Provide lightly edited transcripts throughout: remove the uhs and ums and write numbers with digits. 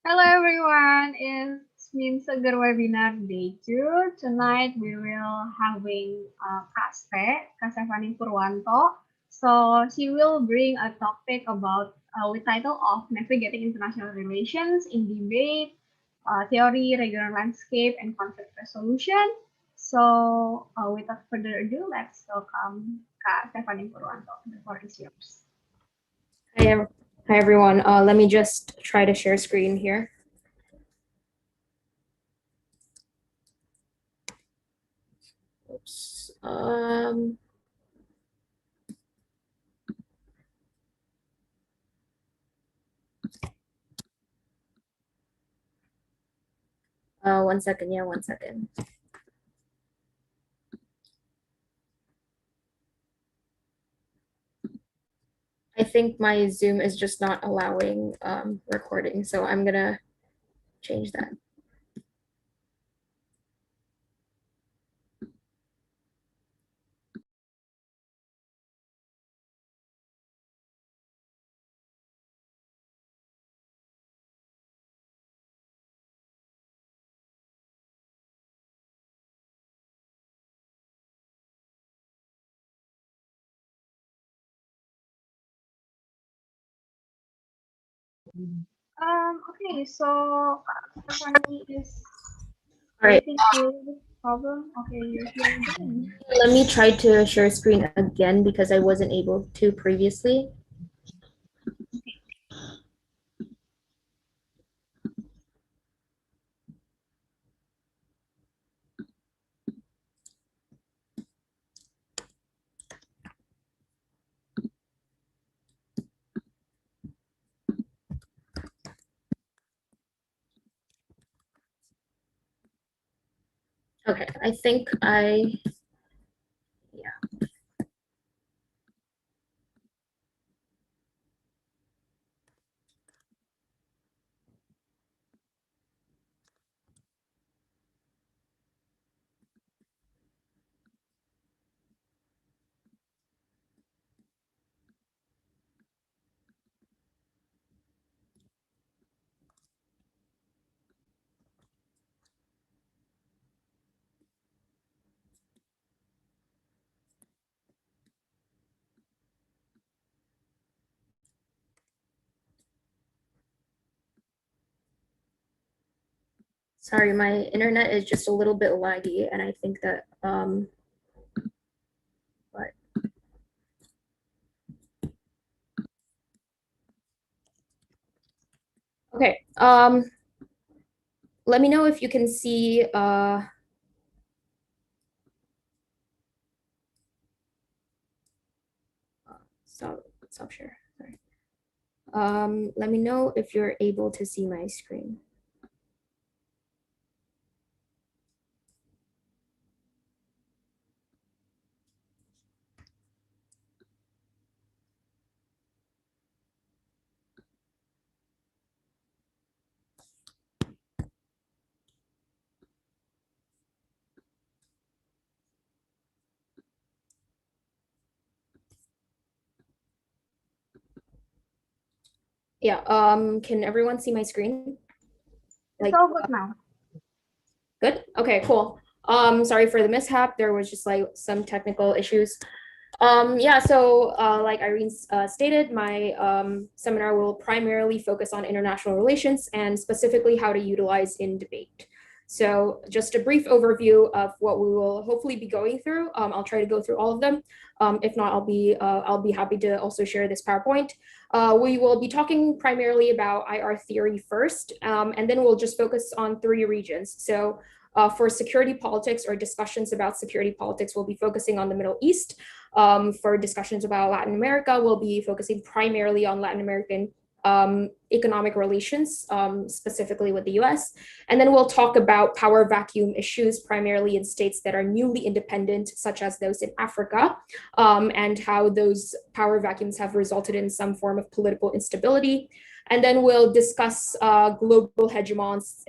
Hello everyone, it's me Seger webinar day 2. Tonight we will having Kak Stephanie Purwanto. So she will bring a topic about with title of navigating international relations in debate, theory, regional landscape, and conflict resolution. So without further ado, let's welcome Kak Stephanie Purwanto. The floor is yours. Hi everyone. Let me just try to share screen here. Oops. One second. Yeah, 1 second. I think my Zoom is just not allowing recording, so I'm gonna change that. Okay, so Stephanie is All right. problem. Okay, you're here again. Let me try to share screen again because I wasn't able to previously. Okay, I think yeah. Sorry, my internet is just a little bit laggy, and I think that but okay. Let me know if you can see stop share. Sorry. Let me know if you're able to see my screen. Yeah, can everyone see my screen? It's all good now. Good? Okay, cool. Sorry for the mishap. There was just like some technical issues. Yeah, so like Irene stated, my seminar will primarily focus on international relations and specifically how to utilize in debate. So just a brief overview of what we will hopefully be going through. I'll try to go through all of them. If not, I'll be happy to also share this PowerPoint. We will be talking primarily about IR theory first, and then we'll just focus on 3 regions. So for security politics or discussions about security politics, we'll be focusing on the Middle East. For discussions about Latin America, we'll be focusing primarily on Latin American economic relations, specifically with the US. And then we'll talk about power vacuum issues, primarily in states that are newly independent, such as those in Africa, and how those power vacuums have resulted in some form of political instability. And then we'll discuss global hegemons,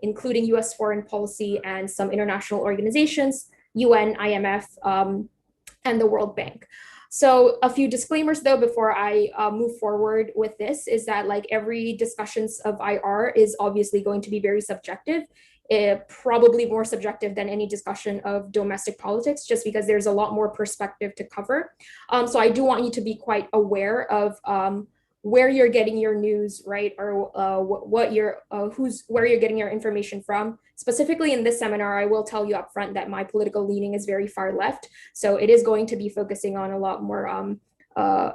including US foreign policy and some international organizations, UN, IMF, and the World Bank. So a few disclaimers though before I move forward with this is that like every discussions of IR is obviously going to be very subjective, probably more subjective than any discussion of domestic politics, just because there's a lot more perspective to cover. So I do want you to be quite aware of where you're getting your news, right? Or what you're, where you're getting your information from. Specifically in this seminar, I will tell you up front that my political leaning is very far left. So it is going to be focusing on a lot more,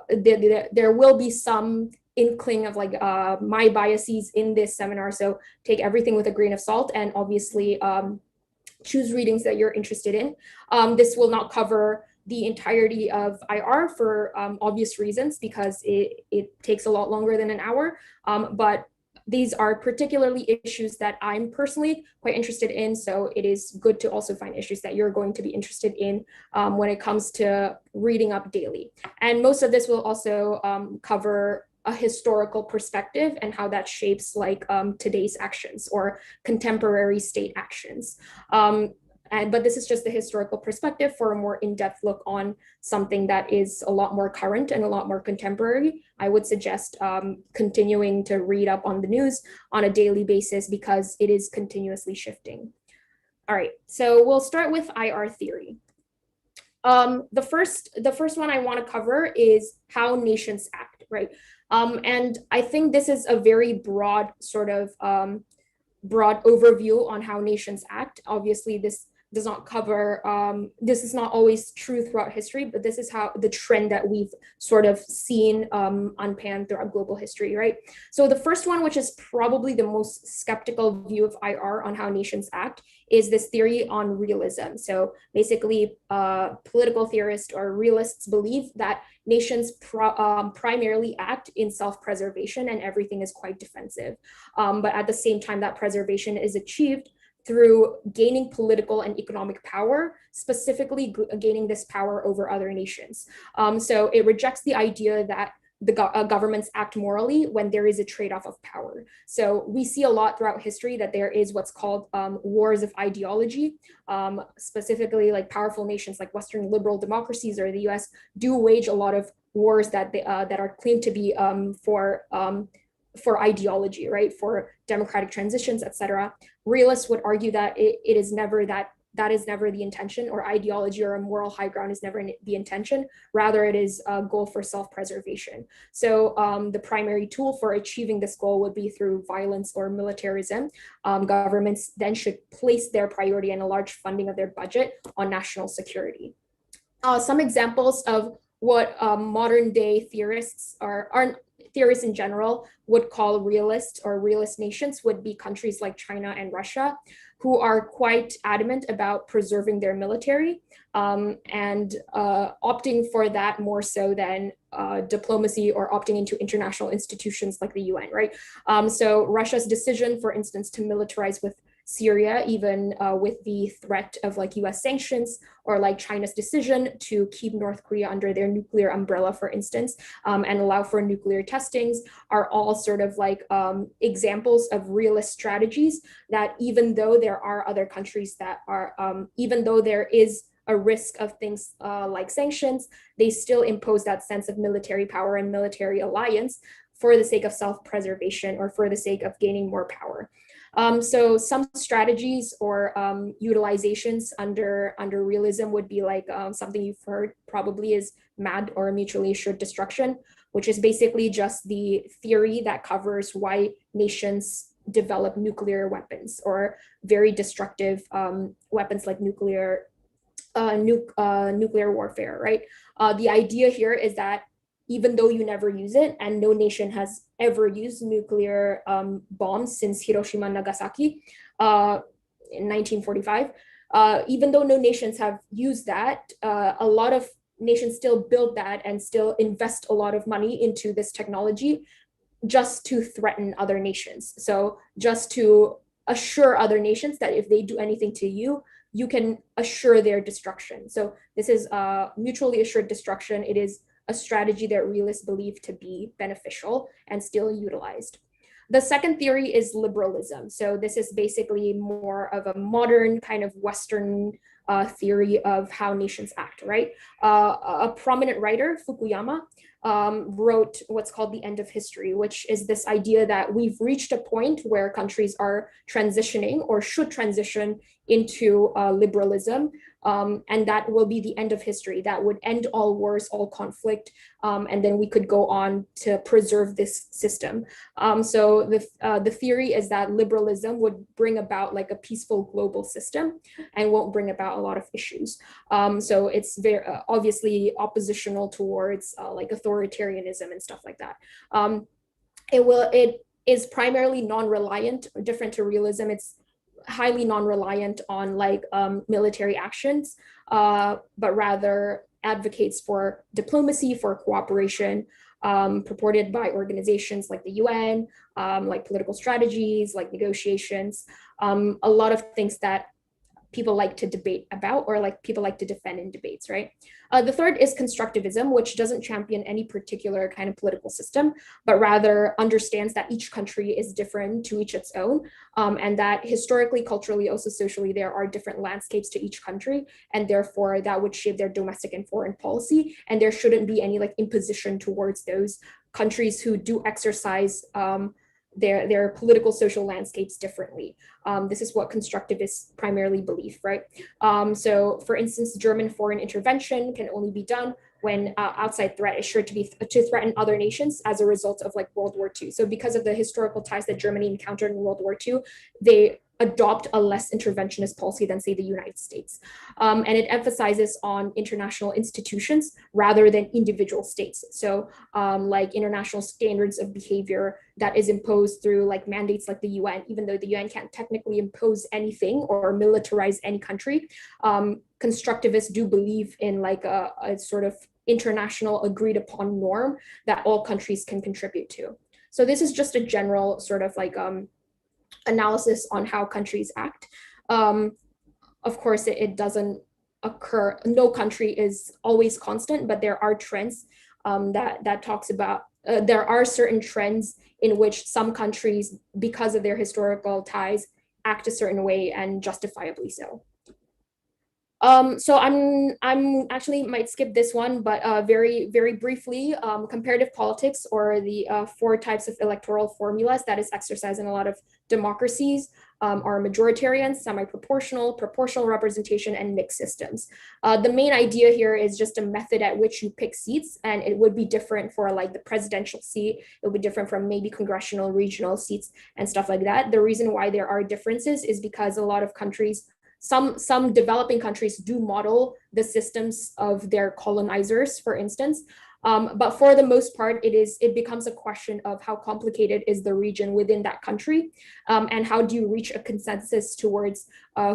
there will be some inkling of like my biases in this seminar. So take everything with a grain of salt, and obviously choose readings that you're interested in. This will not cover the entirety of IR for obvious reasons, because it takes a lot longer than an hour. But these are particularly issues that I'm personally quite interested in. So it is good to also find issues that you're going to be interested in when it comes to reading up daily. And most of this will also cover a historical perspective and how that shapes like today's actions or contemporary state actions. But this is just the historical perspective. For a more in-depth look on something that is a lot more current and a lot more contemporary, I would suggest continuing to read up on the news on a daily basis, because it is continuously shifting. All right, so we'll start with IR theory. The first one I want to cover is how nations act, right? And I think this is a very broad sort of broad overview on how nations act. Obviously, this does not cover, this is not always true throughout history, but this is how the trend that we've sort of seen unpanned throughout global history, right? So the first one, which is probably the most skeptical view of IR on how nations act, is this theory on realism. So basically, political theorists or realists believe that nations primarily act in self-preservation and everything is quite defensive. But at the same time, that preservation is achieved through gaining political and economic power, specifically gaining this power over other nations. So it rejects the idea that the governments act morally when there is a trade-off of power. So we see a lot throughout history that there is what's called wars of ideology, specifically like powerful nations like Western liberal democracies or the US do wage a lot of wars that that are claimed to be for ideology, right? For democratic transitions, etc. Realists would argue that it is never that is never the intention, or ideology or a moral high ground is never the intention. Rather, it is a goal for self-preservation. So the primary tool for achieving this goal would be through violence or militarism. Governments then should place their priority and a large funding of their budget on national security. Some examples of what modern day theorists are theorists in general would call realists or realist nations would be countries like China and Russia, who are quite adamant about preserving their military and opting for that more so than diplomacy or opting into international institutions like the UN, right? So Russia's decision, for instance, to militarize with Syria, even with the threat of like US sanctions, or like China's decision to keep North Korea under their nuclear umbrella, for instance, and allow for nuclear testings, are all sort of like examples of realist strategies that even though there are other countries that are, even though there is a risk of things like sanctions, they still impose that sense of military power and military alliance for the sake of self-preservation or for the sake of gaining more power. So some strategies or utilizations under realism would be like something you've heard probably is MAD, or mutually assured destruction, which is basically just the theory that covers why nations develop nuclear weapons or very destructive weapons like nuclear warfare, right? The idea here is that even though you never use it, and no nation has ever used nuclear bombs since Hiroshima and Nagasaki in 1945, even though no nations have used that, a lot of nations still build that and still invest a lot of money into this technology just to threaten other nations. So just to assure other nations that if they do anything to you, you can assure their destruction. So this is mutually assured destruction. It is a strategy that realists believe to be beneficial and still utilized. The second theory is liberalism. So this is basically more of a modern kind of Western theory of how nations act, right? A prominent writer, Fukuyama, wrote what's called the end of history, which is this idea that we've reached a point where countries are transitioning or should transition into liberalism, and that will be the end of history. That would end all wars, all conflict, and then we could go on to preserve this system. So the theory is that liberalism would bring about like a peaceful global system and won't bring about a lot of issues. So it's very obviously oppositional towards like authoritarianism and stuff like that. It is primarily non-reliant, different to realism. It's highly non-reliant on like military actions, but rather advocates for diplomacy, for cooperation, purported by organizations like the UN, like political strategies, like negotiations, a lot of things that people like to debate about or like people like to defend in debates, right? The third is constructivism, which doesn't champion any particular kind of political system, but rather understands that each country is different to each its own, and that historically, culturally, also socially, there are different landscapes to each country, and therefore that would shape their domestic and foreign policy, and there shouldn't be any like imposition towards those countries who do exercise their political social landscapes differently. This is what constructivists primarily believe, right? So for instance, German foreign intervention can only be done when outside threat is sure to threaten other nations as a result of like World War II. So because of the historical ties that Germany encountered in World War II, they adopt a less interventionist policy than say the United States. And it emphasizes on international institutions rather than individual states. So like international standards of behavior that is imposed through like mandates like the UN, even though the UN can't technically impose anything or militarize any country. Constructivists do believe in like a sort of international agreed upon norm that all countries can contribute to. So this is just a general sort of like analysis on how countries act. Of course, it doesn't occur. No country is always constant, but there are trends that talks about. There are certain trends in which some countries, because of their historical ties, act a certain way and justifiably so. So I'm actually might skip this one, but very briefly, comparative politics, or the 4 types of electoral formulas that is exercised in a lot of democracies, are majoritarian, semi-proportional, proportional representation, and mixed systems. The main idea here is just a method at which you pick seats, and it would be different for like the presidential seat. It would be different from maybe congressional, regional seats and stuff like that. The reason why there are differences is because a lot of countries, some developing countries do model the systems of their colonizers, for instance. But for the most part, it becomes a question of how complicated is the region within that country, and how do you reach a consensus towards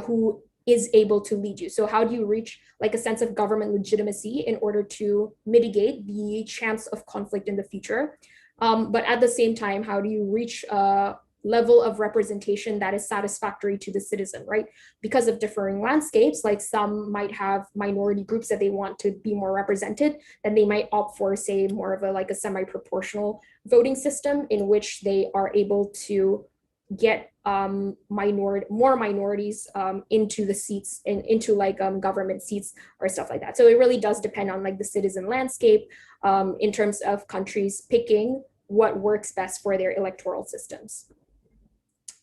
who is able to lead you. So how do you reach like a sense of government legitimacy in order to mitigate the chance of conflict in the future? But at the same time, how do you reach level of representation that is satisfactory to the citizen, right? Because of differing landscapes, like some might have minority groups that they want to be more represented, then they might opt for, say, more of a like a semi-proportional voting system in which they are able to get more minorities into the seats, into like government seats or stuff like that. So it really does depend on like the citizen landscape in terms of countries picking what works best for their electoral systems.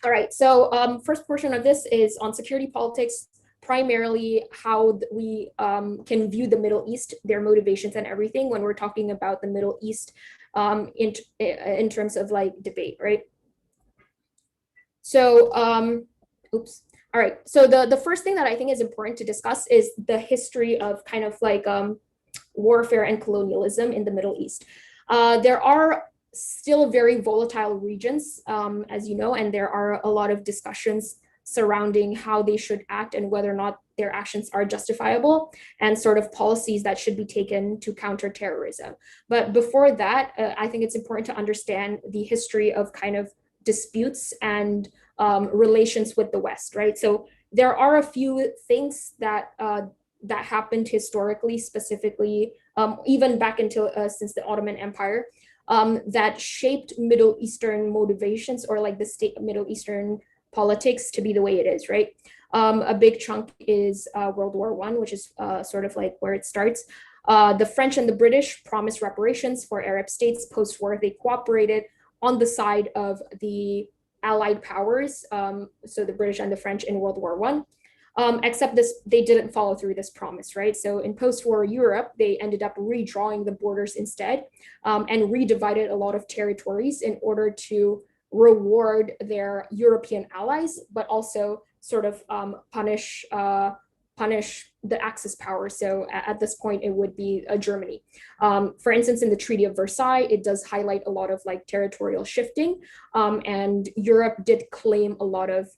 All right, so first portion of this is on security politics, primarily how we can view the Middle East, their motivations and everything when we're talking about the Middle East in terms of like debate, right? So, oops. All right, so the first thing that I think is important to discuss is the history of kind of like warfare and colonialism in the Middle East. There are still very volatile regions, as you know, and there are a lot of discussions surrounding how they should act and whether or not their actions are justifiable, and sort of policies that should be taken to counter terrorism. But before that, I think it's important to understand the history of kind of disputes and relations with the West, right? So there are a few things that that happened historically, specifically, even back until since the Ottoman Empire, that shaped Middle Eastern motivations, or like the state of Middle Eastern politics to be the way it is, right? A big chunk is World War I, which is sort of like where it starts. The French and the British promised reparations for Arab states post-war. They cooperated on the side of the Allied powers, so the British and the French in World War I. Except this, they didn't follow through this promise, right? So in post-war Europe, they ended up redrawing the borders instead, and redivided a lot of territories in order to reward their European allies, but also sort of punish the Axis power. So at this point, it would be Germany. For instance, in the Treaty of Versailles, it does highlight a lot of like territorial shifting, and Europe did claim a lot of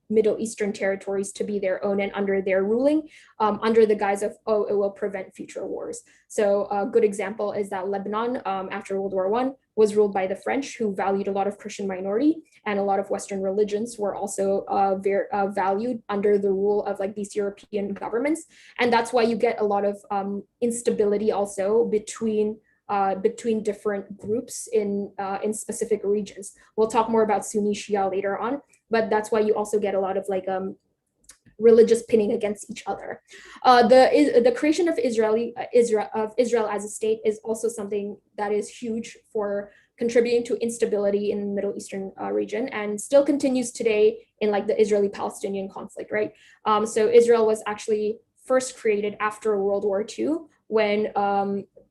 Middle Eastern territories to be their own and under their ruling, under the guise of, oh, it will prevent future wars. So a good example is that Lebanon, after World War I, was ruled by the French, who valued a lot of Christian minority, and a lot of Western religions were also valued under the rule of like these European governments. And that's why you get a lot of instability also between different groups in specific regions. We'll talk more about Sunni Shia later on, but that's why you also get a lot of like religious pinning against each other. The creation of Israel as a state is also something that is huge for contributing to instability in the Middle Eastern region, and still continues today in like the Israeli-Palestinian conflict, right? So Israel was actually first created after World War II, when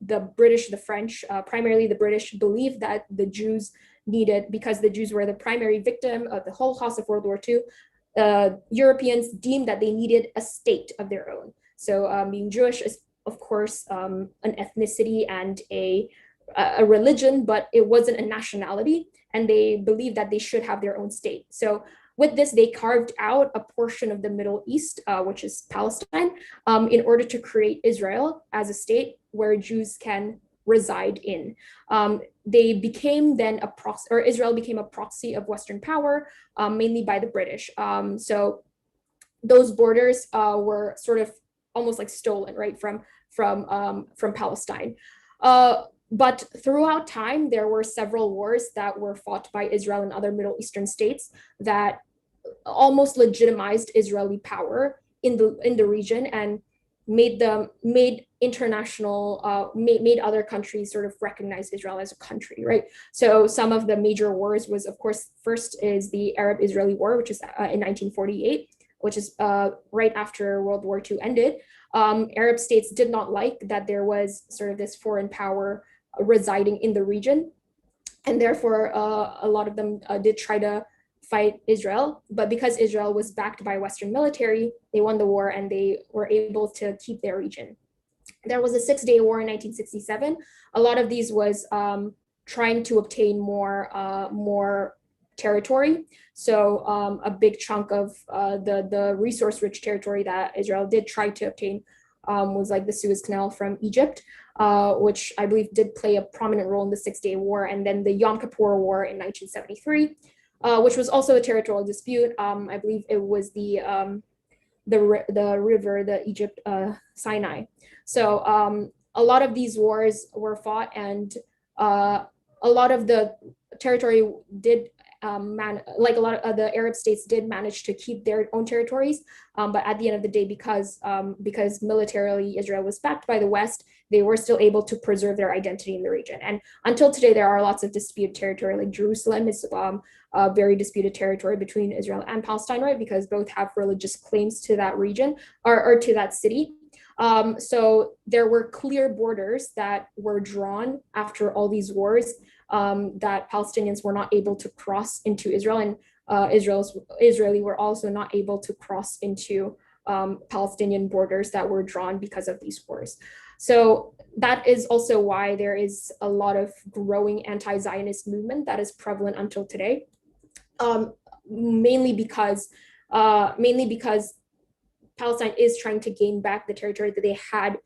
the British, the French, primarily the British, believed that the Jews needed, because the Jews were the primary victim of the Holocaust of World War II, Europeans deemed that they needed a state of their own. So being Jewish is, of course, an ethnicity and a religion, but it wasn't a nationality, and they believed that they should have their own state. So with this, they carved out a portion of the Middle East, which is Palestine, in order to create Israel as a state where Jews can reside in. They became then a proxy, or Israel became a proxy of Western power, mainly by the British. So those borders were sort of almost like stolen, right, from Palestine. But throughout time, there were several wars that were fought by Israel and other Middle Eastern states that almost legitimized Israeli power in the region, and made international, made other countries sort of recognize Israel as a country, right? So some of the major wars was, of course, first is the Arab-Israeli War, which is in 1948, which is right after World War II ended. Arab states did not like that there was sort of this foreign power residing in the region, and therefore a lot of them did try to fight Israel, but because Israel was backed by Western military, they won the war and they were able to keep their region. There was a 6-day war in 1967. A lot of these was trying to obtain more territory. So a big chunk of the resource-rich territory that Israel did try to obtain was like the Suez Canal from Egypt, which I believe did play a prominent role in the 6-day war, and then the Yom Kippur War in 1973. Which was also a territorial dispute. I believe it was the river, the Egypt Sinai. So a lot of these wars were fought, and a lot of the territory did like a lot of the Arab states did manage to keep their own territories, but at the end of the day, because militarily Israel was backed by the West, they were still able to preserve their identity in the region. And until today, there are lots of disputed territory, like Jerusalem is a very disputed territory between Israel and Palestine, right? Because both have religious claims to that region or to that city. So there were clear borders that were drawn after all these wars, that Palestinians were not able to cross into Israel, and Israeli were also not able to cross into Palestinian borders that were drawn because of these wars. So that is also why there is a lot of growing anti-Zionist movement that is prevalent until today, mainly because Palestine is trying to gain back the territory that they had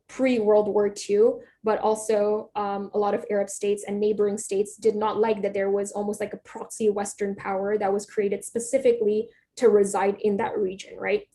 pre-World War II, but also a lot of Arab states and neighboring states did not like that there was almost like a proxy Western power that was created specifically to reside in that region, right?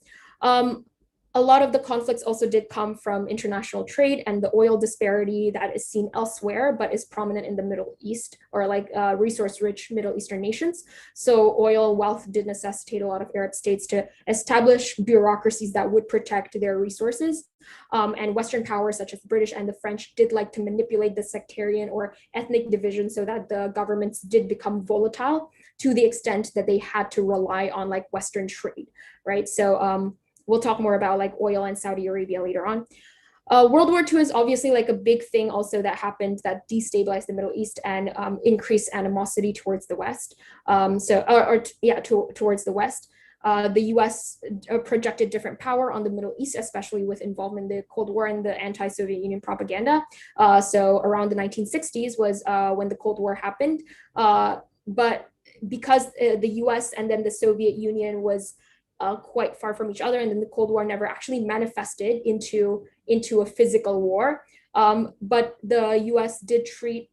a lot of the conflicts also did come from international trade and the oil disparity that is seen elsewhere, but is prominent in the Middle East, or like resource-rich Middle Eastern nations. So oil wealth did necessitate a lot of Arab states to establish bureaucracies that would protect their resources. And Western powers such as the British and the French did like to manipulate the sectarian or ethnic division so that the governments did become volatile to the extent that they had to rely on like Western trade, right? So we'll talk more about like oil and Saudi Arabia later on. World War II is obviously like a big thing also that happened that destabilized the Middle East and increased animosity towards the West. Towards the West. The US projected different power on the Middle East, especially with involvement in the Cold War and the anti-Soviet Union propaganda. So around the 1960s was when the Cold War happened. But because the US and then the Soviet Union was quite far from each other, and then the Cold War never actually manifested into a physical war. But the US did treat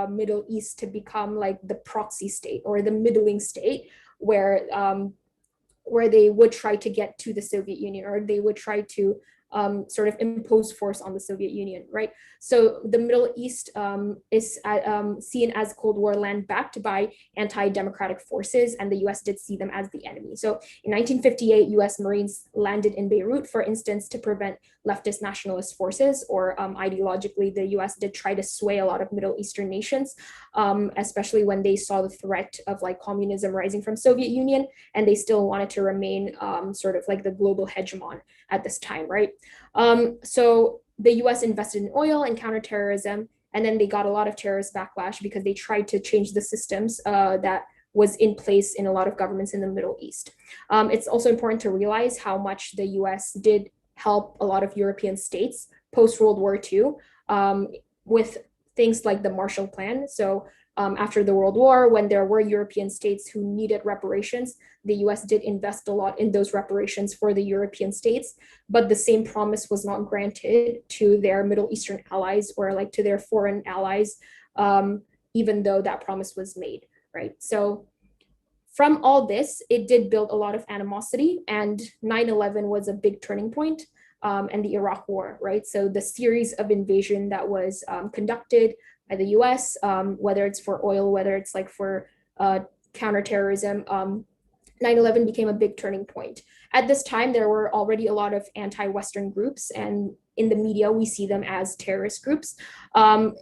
Middle East to become like the proxy state or the middling state where they would try to get to the Soviet Union, or they would try to sort of impose force on the Soviet Union, right? So the Middle East is seen as Cold War land backed by anti-democratic forces, and the US did see them as the enemy. So in 1958, US Marines landed in Beirut, for instance, to prevent leftist nationalist forces, or ideologically, the US did try to sway a lot of Middle Eastern nations, especially when they saw the threat of like communism rising from Soviet Union, and they still wanted to remain sort of like the global hegemon at this time, right? So the US invested in oil and counterterrorism, and then they got a lot of terrorist backlash because they tried to change the systems that was in place in a lot of governments in the Middle East. It's also important to realize how much the US did help a lot of European states post-World War II with things like the Marshall Plan. So after the World War, when there were European states who needed reparations, the US did invest a lot in those reparations for the European states, but the same promise was not granted to their Middle Eastern allies or like to their foreign allies, even though that promise was made, right? So from all this, it did build a lot of animosity, and 9/11 was a big turning point, and the Iraq War, right? So the series of invasion that was conducted by the US, whether it's for oil, whether it's like for counterterrorism, 9/11 became a big turning point. At this time, there were already a lot of anti-Western groups, and in the media, we see them as terrorist groups. And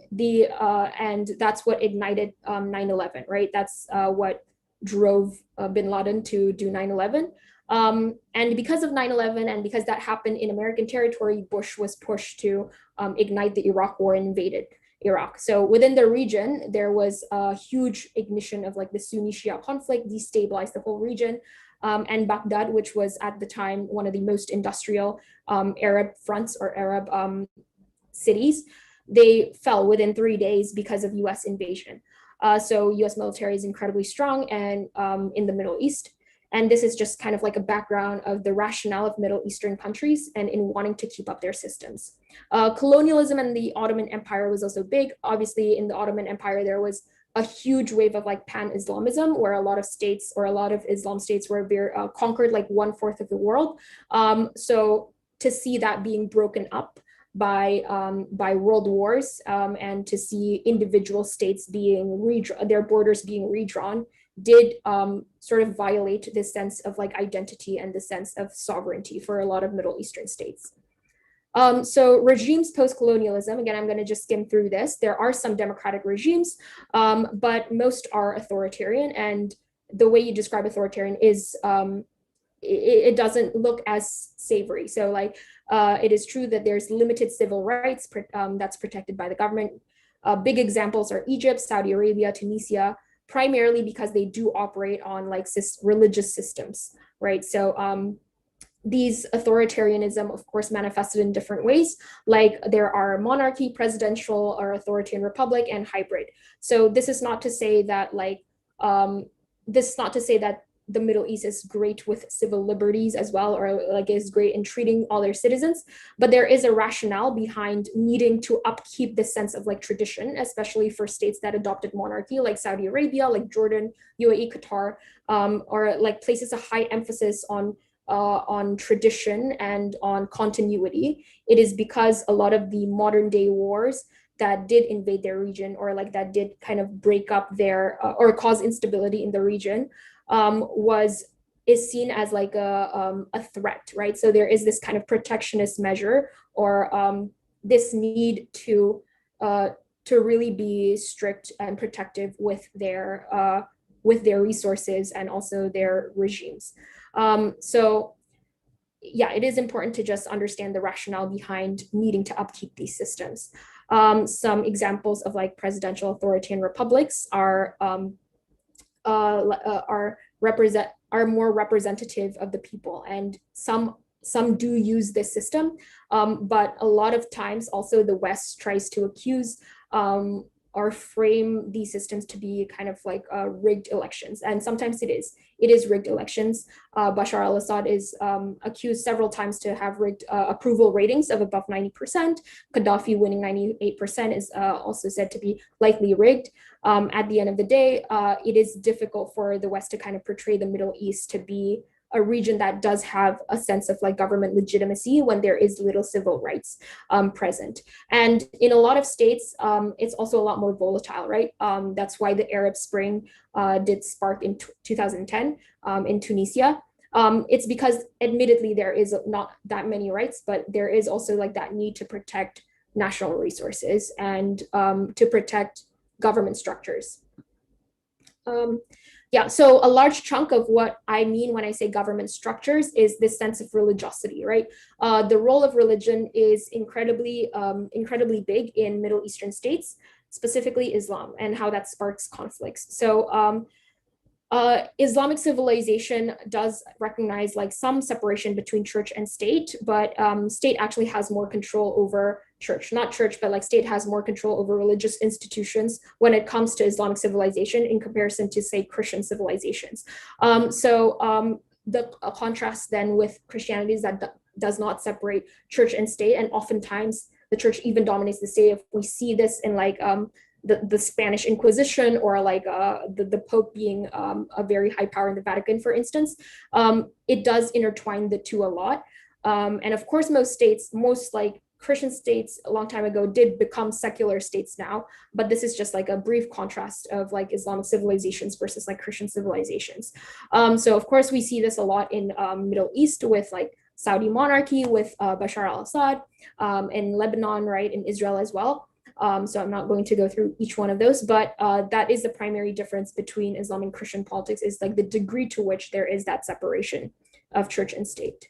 that's what ignited 9/11, right? That's what drove bin Laden to do 9/11. And because of 9/11, and because that happened in American territory, Bush was pushed to ignite the Iraq War and invaded Iraq. So within the region, there was a huge ignition of like the Sunni Shia conflict, destabilized the whole region. And Baghdad, which was at the time one of the most industrial Arab fronts or Arab cities, they fell within 3 days because of US invasion. So US military is incredibly strong and in the Middle East. And this is just kind of like a background of the rationale of Middle Eastern countries and in wanting to keep up their systems. Colonialism and the Ottoman Empire was also big. Obviously, in the Ottoman Empire, there was a huge wave of like pan-Islamism, where a lot of states or a lot of Islam states were conquered like 1/4 of the world. So to see that being broken up by world wars and to see individual states being their borders being redrawn did sort of violate this sense of like identity and the sense of sovereignty for a lot of Middle Eastern states. So regimes post-colonialism, again, I'm going to just skim through this. There are some democratic regimes, but most are authoritarian. And the way you describe authoritarian is it doesn't look as savory. So like it is true that there's limited civil rights that's protected by the government. Big examples are Egypt, Saudi Arabia, Tunisia, primarily because they do operate on like religious systems, right? So these authoritarianism, of course, manifested in different ways. Like there are monarchy, presidential, or authoritarian republic, and hybrid. So this is not to say that the Middle East is great with civil liberties as well, or like is great in treating all their citizens, but there is a rationale behind needing to upkeep this sense of like tradition, especially for states that adopted monarchy, like Saudi Arabia, like Jordan, UAE, Qatar, or like places a high emphasis on on tradition and on continuity, it is because a lot of the modern day wars that did invade their region, or like that did kind of break up their or cause instability in the region, is seen as like a threat, right? So there is this kind of protectionist measure, or this need to really be strict and protective with their resources and also their regimes. So yeah, it is important to just understand the rationale behind needing to upkeep these systems. Some examples of like presidential authoritarian republics are more representative of the people, and some do use this system, but a lot of times also the West tries to accuse or frame these systems to be kind of like rigged elections, and sometimes it is rigged elections. Bashar al-Assad is accused several times to have rigged approval ratings of above 90%. Gaddafi winning 98% is also said to be likely rigged. At the end of the day, it is difficult for the West to kind of portray the Middle East to be a region that does have a sense of like government legitimacy when there is little civil rights present. And in a lot of states, it's also a lot more volatile, right? That's why the Arab Spring did spark in 2010 in Tunisia. It's because admittedly there is not that many rights, but there is also like that need to protect national resources and to protect government structures. Yeah, so a large chunk of what I mean when I say government structures is this sense of religiosity, right? The role of religion is incredibly big in Middle Eastern states, specifically Islam, and how that sparks conflicts. So Islamic civilization does recognize like some separation between church and state, but state actually has more control over church, not church, but like state has more control over religious institutions when it comes to Islamic civilization in comparison to, say, Christian civilizations. The contrast then with Christianity is that does not separate church and state, and oftentimes the church even dominates the state. If we see this in like the Spanish Inquisition, or like the Pope being a very high power in the Vatican, for instance, it does intertwine the two a lot. And of course, most like Christian states a long time ago did become secular states now, but this is just like a brief contrast of like Islamic civilizations versus like Christian civilizations. So of course, we see this a lot in Middle East with like Saudi monarchy, with Bashar al-Assad, in Lebanon, right, in Israel as well. So I'm not going to go through each one of those, but that is the primary difference between Islam and Christian politics, is like the degree to which there is that separation of church and state.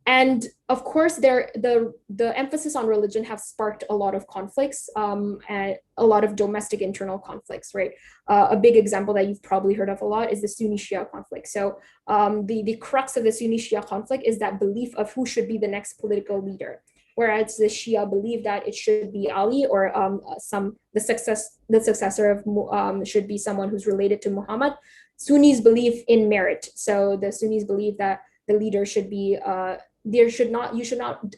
And of course, the emphasis on religion have sparked a lot of conflicts, and a lot of domestic internal conflicts, right? A big example that you've probably heard of a lot is the Sunni-Shia conflict. So the crux of the Sunni-Shia conflict is that belief of who should be the next political leader. Whereas the Shia believe that it should be Ali, or the successor of should be someone who's related to Muhammad. Sunnis believe in merit. So the Sunnis believe that the leader should be you should not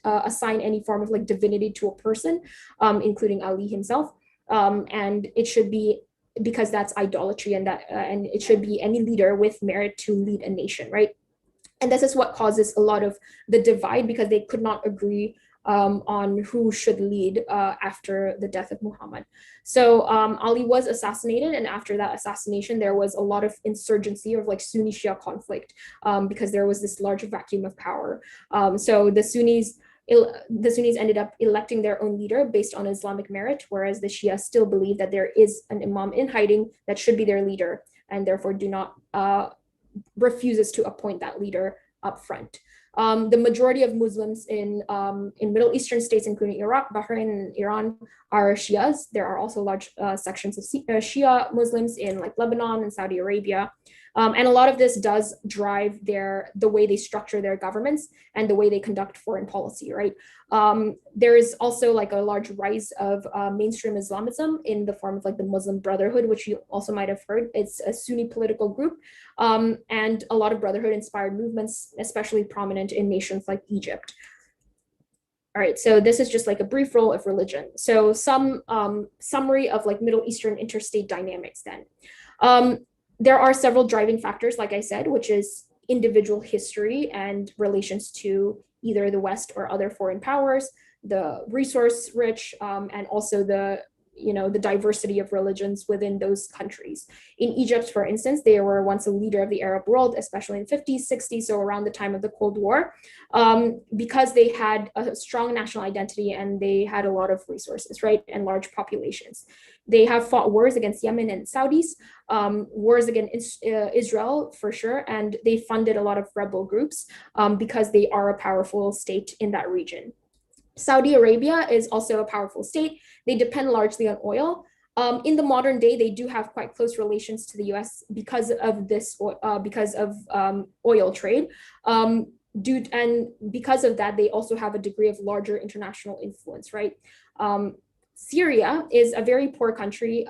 assign any form of like divinity to a person, including Ali himself, and it should be, because that's idolatry, and it should be any leader with merit to lead a nation, right? And this is what causes a lot of the divide, because they could not agree on who should lead after the death of Muhammad. So Ali was assassinated, and after that assassination, there was a lot of insurgency, or like Sunni-Shia conflict, because there was this large vacuum of power. So the Sunnis ended up electing their own leader based on Islamic merit, whereas the Shia still believe that there is an imam in hiding that should be their leader, and therefore refuses to appoint that leader up front. The majority of Muslims in Middle Eastern states, including Iraq, Bahrain, and Iran, are Shias. There are also large sections of Shia Muslims in like Lebanon and Saudi Arabia. And a lot of this does drive the way they structure their governments and the way they conduct foreign policy, right? There is also like a large rise of mainstream Islamism in the form of like the Muslim Brotherhood, which you also might have heard. It's a Sunni political group, and a lot of Brotherhood-inspired movements, especially prominent in nations like Egypt. All right, so this is just like a brief role of religion. So some summary of like Middle Eastern interstate dynamics then. There are several driving factors, like I said, which is individual history and relations to either the West or other foreign powers, the resource rich, and also the diversity of religions within those countries. In Egypt, for instance, they were once a leader of the Arab world, especially in the 50s, 60s, so around the time of the Cold War, because they had a strong national identity and they had a lot of resources, right, and large populations. They have fought wars against Yemen and Saudis, wars against Israel for sure, and they funded a lot of rebel groups because they are a powerful state in that region. Saudi Arabia is also a powerful state. They depend largely on oil. In the modern day, they do have quite close relations to the US because of this, because of oil trade. And because of that, they also have a degree of larger international influence, right? Syria is a very poor country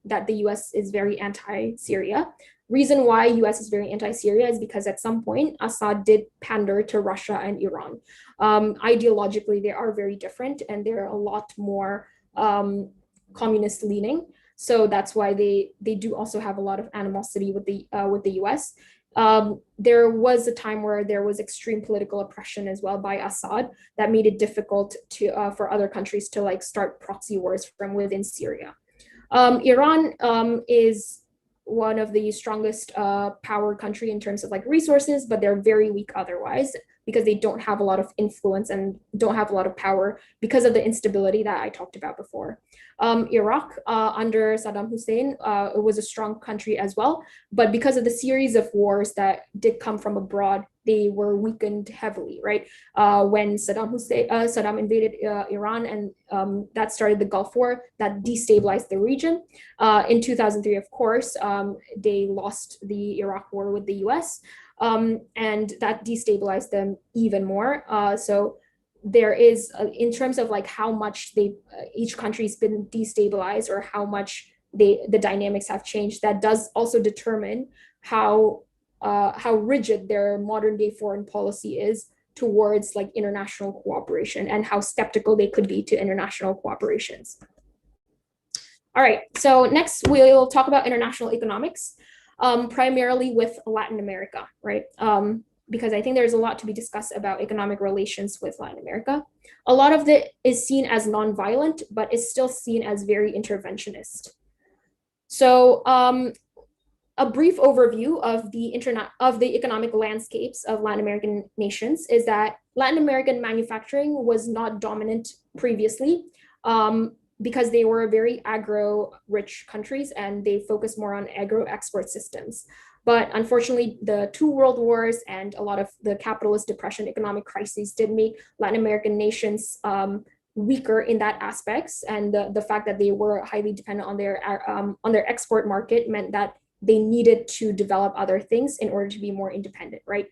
that the US is very anti-Syria. Reason why US is very anti-Syria is because at some point, Assad did pander to Russia and Iran. Ideologically, they are very different and they're a lot more communist leaning. So that's why they do also have a lot of animosity with the US. There was a time where there was extreme political oppression as well by Assad that made it difficult for other countries to like start proxy wars from within Syria. Iran is one of the strongest power country in terms of like resources, but they're very weak otherwise because they don't have a lot of influence and don't have a lot of power because of the instability that I talked about before. Iraq under Saddam Hussein, it was a strong country as well, but because of the series of wars that did come from abroad, they were weakened heavily, right? When Saddam invaded Iran and that started the Gulf War, that destabilized the region. In 2003, of course, they lost the Iraq War with the US, and that destabilized them even more. So there is, in terms of like how much each country's been destabilized or how much the dynamics have changed, that does also determine how rigid their modern day foreign policy is towards like international cooperation and how skeptical they could be to international cooperations. All right, so next we'll talk about international economics, primarily with Latin America, right? Because I think there's a lot to be discussed about economic relations with Latin America. A lot of it is seen as nonviolent, but is still seen as very interventionist. So a brief overview of the economic landscapes of Latin American nations is that Latin American manufacturing was not dominant previously because they were very agro-rich countries and they focused more on agro-export systems. But unfortunately, the two world wars and a lot of the capitalist depression economic crises did make Latin American nations weaker in that aspects. And the fact that they were highly dependent on their export market meant that they needed to develop other things in order to be more independent, right?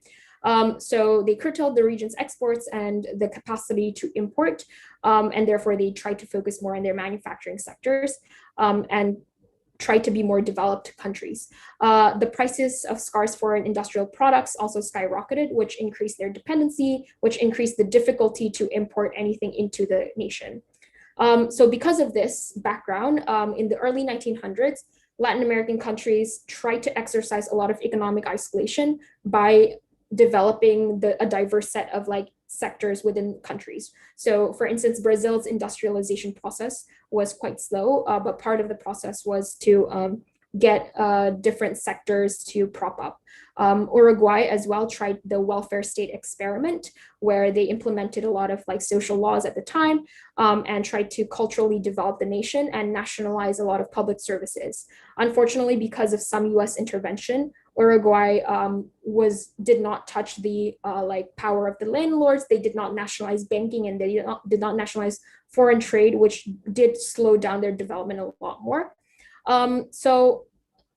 So they curtailed the region's exports and the capacity to import, and therefore they tried to focus more on their manufacturing sectors and try to be more developed countries. The prices of scarce foreign industrial products also skyrocketed, which increased their dependency, which increased the difficulty to import anything into the nation. So because of this background, in the early 1900s, Latin American countries tried to exercise a lot of economic isolation by developing a diverse set of like sectors within countries. So for instance, Brazil's industrialization process was quite slow, but part of the process was to get different sectors to prop up. Uruguay as well tried the welfare state experiment, where they implemented a lot of like social laws at the time and tried to culturally develop the nation and nationalize a lot of public services. Unfortunately, because of some US intervention, Uruguay did not touch the like power of the landlords. They did not nationalize banking and they did not nationalize foreign trade, which did slow down their development a lot more. So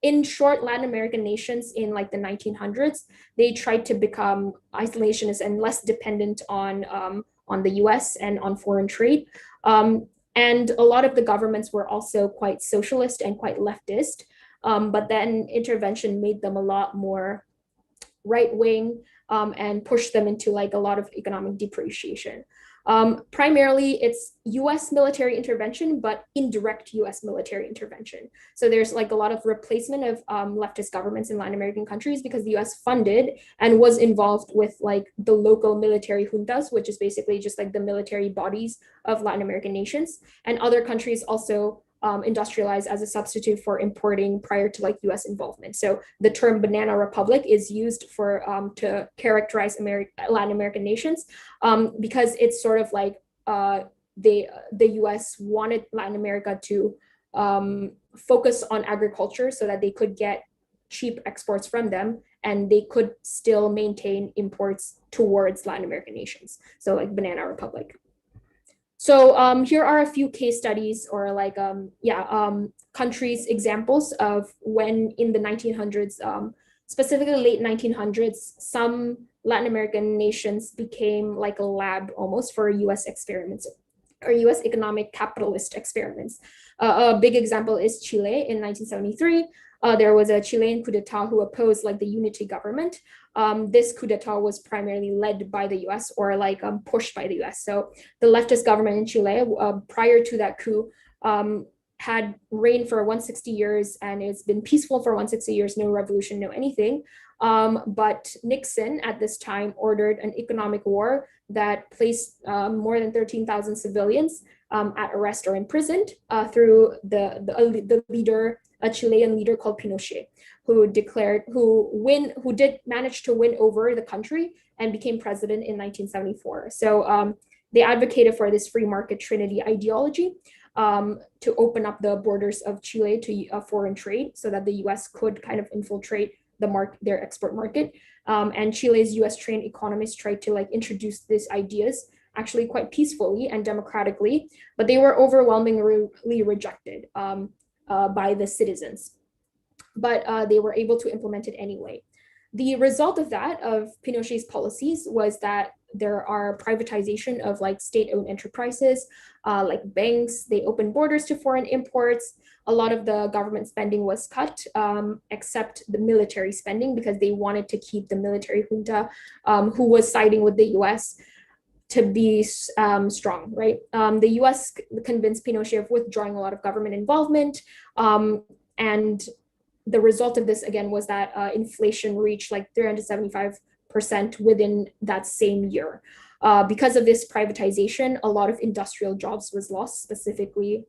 in short, Latin American nations in like the 1900s, they tried to become isolationist and less dependent on the US and on foreign trade. And a lot of the governments were also quite socialist and quite leftist. But then intervention made them a lot more right-wing and push them into like a lot of economic depreciation. Primarily, it's US military intervention, but indirect US military intervention. So there's like a lot of replacement of leftist governments in Latin American countries because the US funded and was involved with like the local military juntas, which is basically just like the military bodies of Latin American nations. And other countries also industrialized as a substitute for importing prior to like US involvement. So the term banana republic is used for to characterize Latin American nations because it's sort of like the US wanted Latin America to focus on agriculture so that they could get cheap exports from them and they could still maintain imports towards Latin American nations. So like banana republic. So here are a few case studies or like, countries examples of when in the 1900s, specifically late 1900s, some Latin American nations became like a lab almost for US experiments or US economic capitalist experiments. A big example is Chile in 1973. There was a Chilean coup d'etat who opposed like the unity government. This coup d'etat was primarily led by the US or like pushed by the US. So the leftist government in Chile prior to that coup had reigned for 160 years and it's been peaceful for 160 years, no revolution, no anything. But Nixon at this time ordered an economic war that placed more than 13,000 civilians at arrest or imprisoned through the leader, a Chilean leader called Pinochet, who did manage to win over the country and became president in 1974. So they advocated for this free market trinity ideology to open up the borders of Chile to foreign trade so that the US could kind of infiltrate their export market. And Chile's US trained economists tried to like introduce these ideas actually quite peacefully and democratically, but they were overwhelmingly rejected by the citizens. But they were able to implement it anyway. The result of that, of Pinochet's policies, was that there are privatization of like state-owned enterprises, like banks. They opened borders to foreign imports. A lot of the government spending was cut, except the military spending, because they wanted to keep the military junta, who was siding with the US, to be strong, right? The US convinced Pinochet of withdrawing a lot of government involvement, and the result of this, again, was that inflation reached like 375% within that same year. Because of this privatization, a lot of industrial jobs was lost, specifically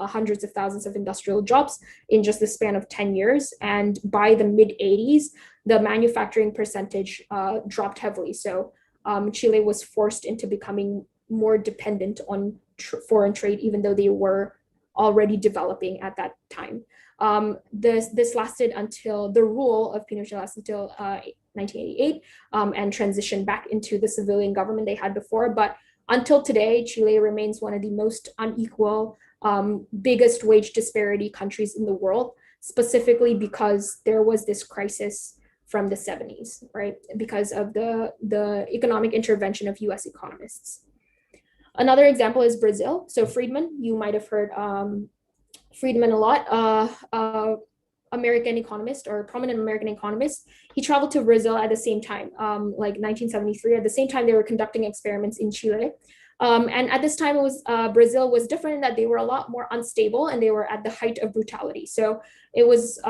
hundreds of thousands of industrial jobs in just the span of 10 years. And by the mid-80s, the manufacturing percentage dropped heavily. So Chile was forced into becoming more dependent on foreign trade, even though they were already developing at that time. This lasted until the rule of Pinochet lasted until 1988 and transitioned back into the civilian government they had before. But until today, Chile remains one of the most unequal, biggest wage disparity countries in the world, specifically because there was this crisis from the 70s, right? Because of the economic intervention of US economists. Another example is Brazil. So Friedman, you might have heard Friedman a lot, American economist or prominent American economist. He traveled to Brazil at the same time, like 1973. At the same time, they were conducting experiments in Chile. And at this time, Brazil was different in that they were a lot more unstable and they were at the height of brutality. So it was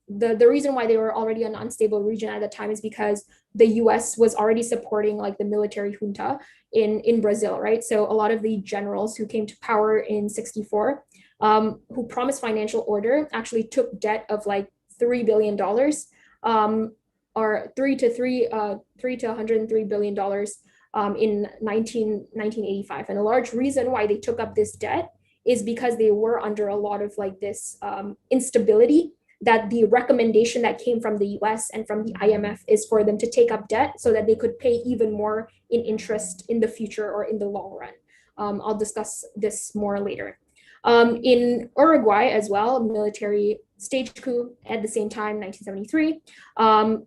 the reason why they were already an unstable region at the time is because the US was already supporting like the military junta in Brazil, right? So a lot of the generals who came to power in 64, who promised financial order, actually took debt of like $3 billion, or $3 to $103 billion in 1985. And a large reason why they took up this debt is because they were under a lot of like this instability, that the recommendation that came from the US and from the IMF is for them to take up debt so that they could pay even more in interest in the future or in the long run. I'll discuss this more later. In Uruguay as well, military stage coup at the same time, 1973.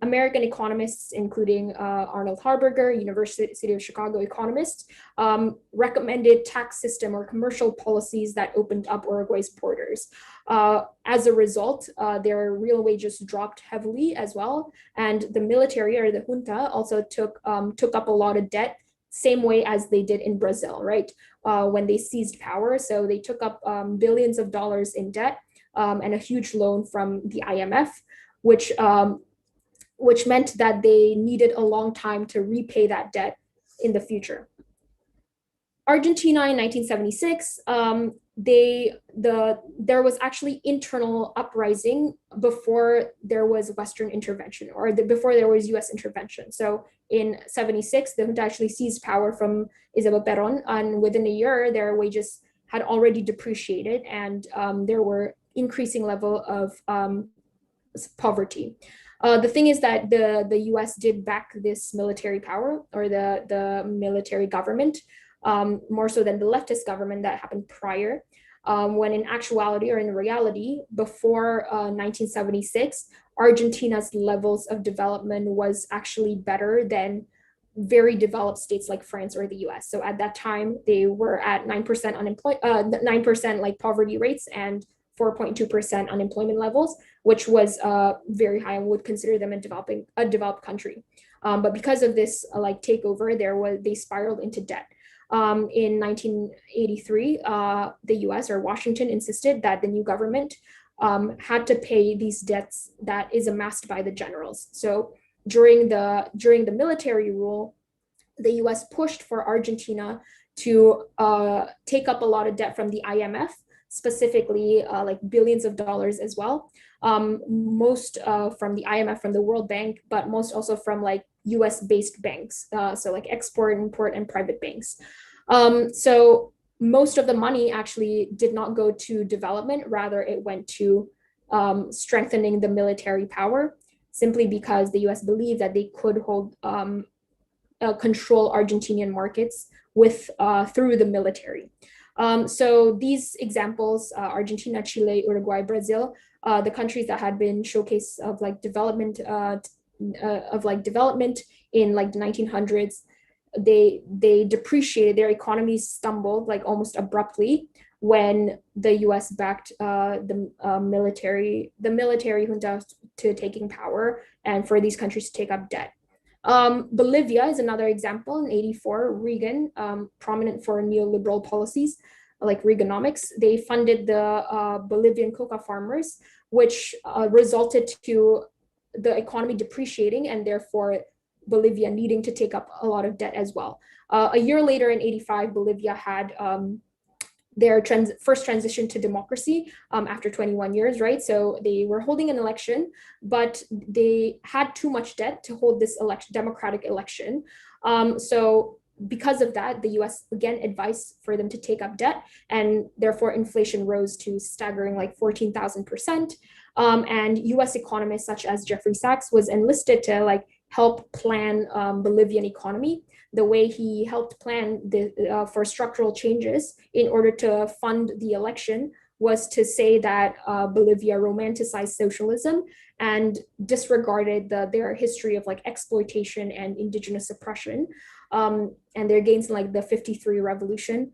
American economists, including Arnold Harberger, University of Chicago economist, recommended tax system or commercial policies that opened up Uruguay's borders. As a result, their real wages dropped heavily as well, and the military or the junta also took up a lot of debt, same way as they did in Brazil, right? When they seized power. So they took up billions of dollars in debt and a huge loan from the IMF, which meant that they needed a long time to repay that debt in the future. Argentina in 1976, there was actually internal uprising before there was Western intervention, or before there was US intervention. So in 76, the junta actually seized power from Isabel Perón, and within a year, their wages had already depreciated, and there were increasing level of poverty. The thing is that the US did back this military power, or the military government, more so than the leftist government that happened prior, when in actuality, or in reality, before 1976, Argentina's levels of development was actually better than very developed states like France or the US. So at that time, they were at 9% 9% like poverty rates and 4.2% unemployment levels, which was very high and would consider them a developed country. But because of this like takeover, they spiraled into debt. In 1983, the US or Washington insisted that the new government had to pay these debts that is amassed by the generals. So during the military rule, the US pushed for Argentina to take up a lot of debt from the IMF, specifically like billions of dollars as well. Most from the IMF, from the World Bank, but most also from like US-based banks, so like export, import, and private banks. So most of the money actually did not go to development, rather it went to strengthening the military power, simply because the US believed that they could control Argentinian markets through the military. So these examples, Argentina, Chile, Uruguay, Brazil, the countries that had been showcase of like development in like the 1900s, they depreciated, their economies stumbled like almost abruptly when the US backed the military junta to taking power, and for these countries to take up debt. Bolivia is another example. In 1984, Reagan, prominent for neoliberal policies like Reaganomics, they funded the Bolivian coca farmers, which resulted to the economy depreciating, and therefore Bolivia needing to take up a lot of debt as well. A year later, in 1985, Bolivia had their first transition to democracy after 21 years, right? So they were holding an election, but they had too much debt to hold this democratic election. So because of that, the US again advised for them to take up debt, and therefore inflation rose to staggering like 14,000%. And US economists such as Jeffrey Sachs was enlisted to like help plan Bolivian economy. The way he helped plan for structural changes in order to fund the election was to say that Bolivia romanticized socialism and disregarded their history of like exploitation and indigenous oppression, and their gains in like the 53 revolution,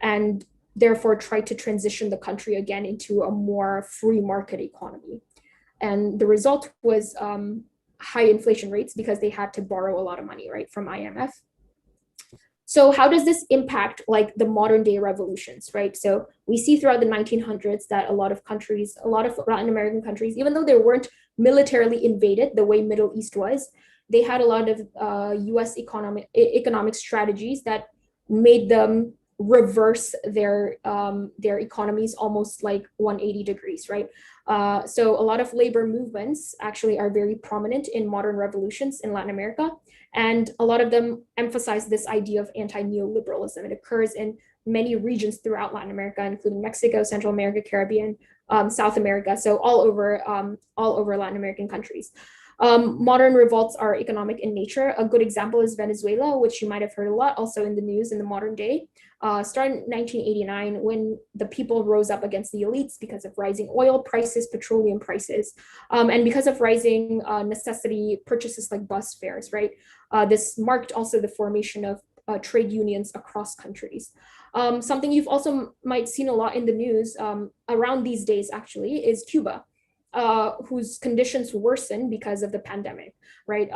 and therefore tried to transition the country again into a more free market economy. And the result was high inflation rates because they had to borrow a lot of money, right, from IMF. So how does this impact like the modern day revolutions, right? So we see throughout the 1900s that a lot of countries, a lot of Latin American countries, even though they weren't militarily invaded the way Middle East was, they had a lot of US economic strategies that made them reverse their economies almost like 180 degrees, right? So a lot of labor movements actually are very prominent in modern revolutions in Latin America. And a lot of them emphasize this idea of anti-neoliberalism. It occurs in many regions throughout Latin America, including Mexico, Central America, Caribbean, South America, so all over Latin American countries. Modern revolts are economic in nature. A good example is Venezuela, which you might have heard a lot also in the news in the modern day. Started in 1989 when the people rose up against the elites because of rising oil prices, petroleum prices, and because of rising necessity purchases like bus fares, right? This marked also the formation of trade unions across countries. Something you've also might seen a lot in the news around these days actually is Cuba. Whose conditions worsened because of the pandemic, right?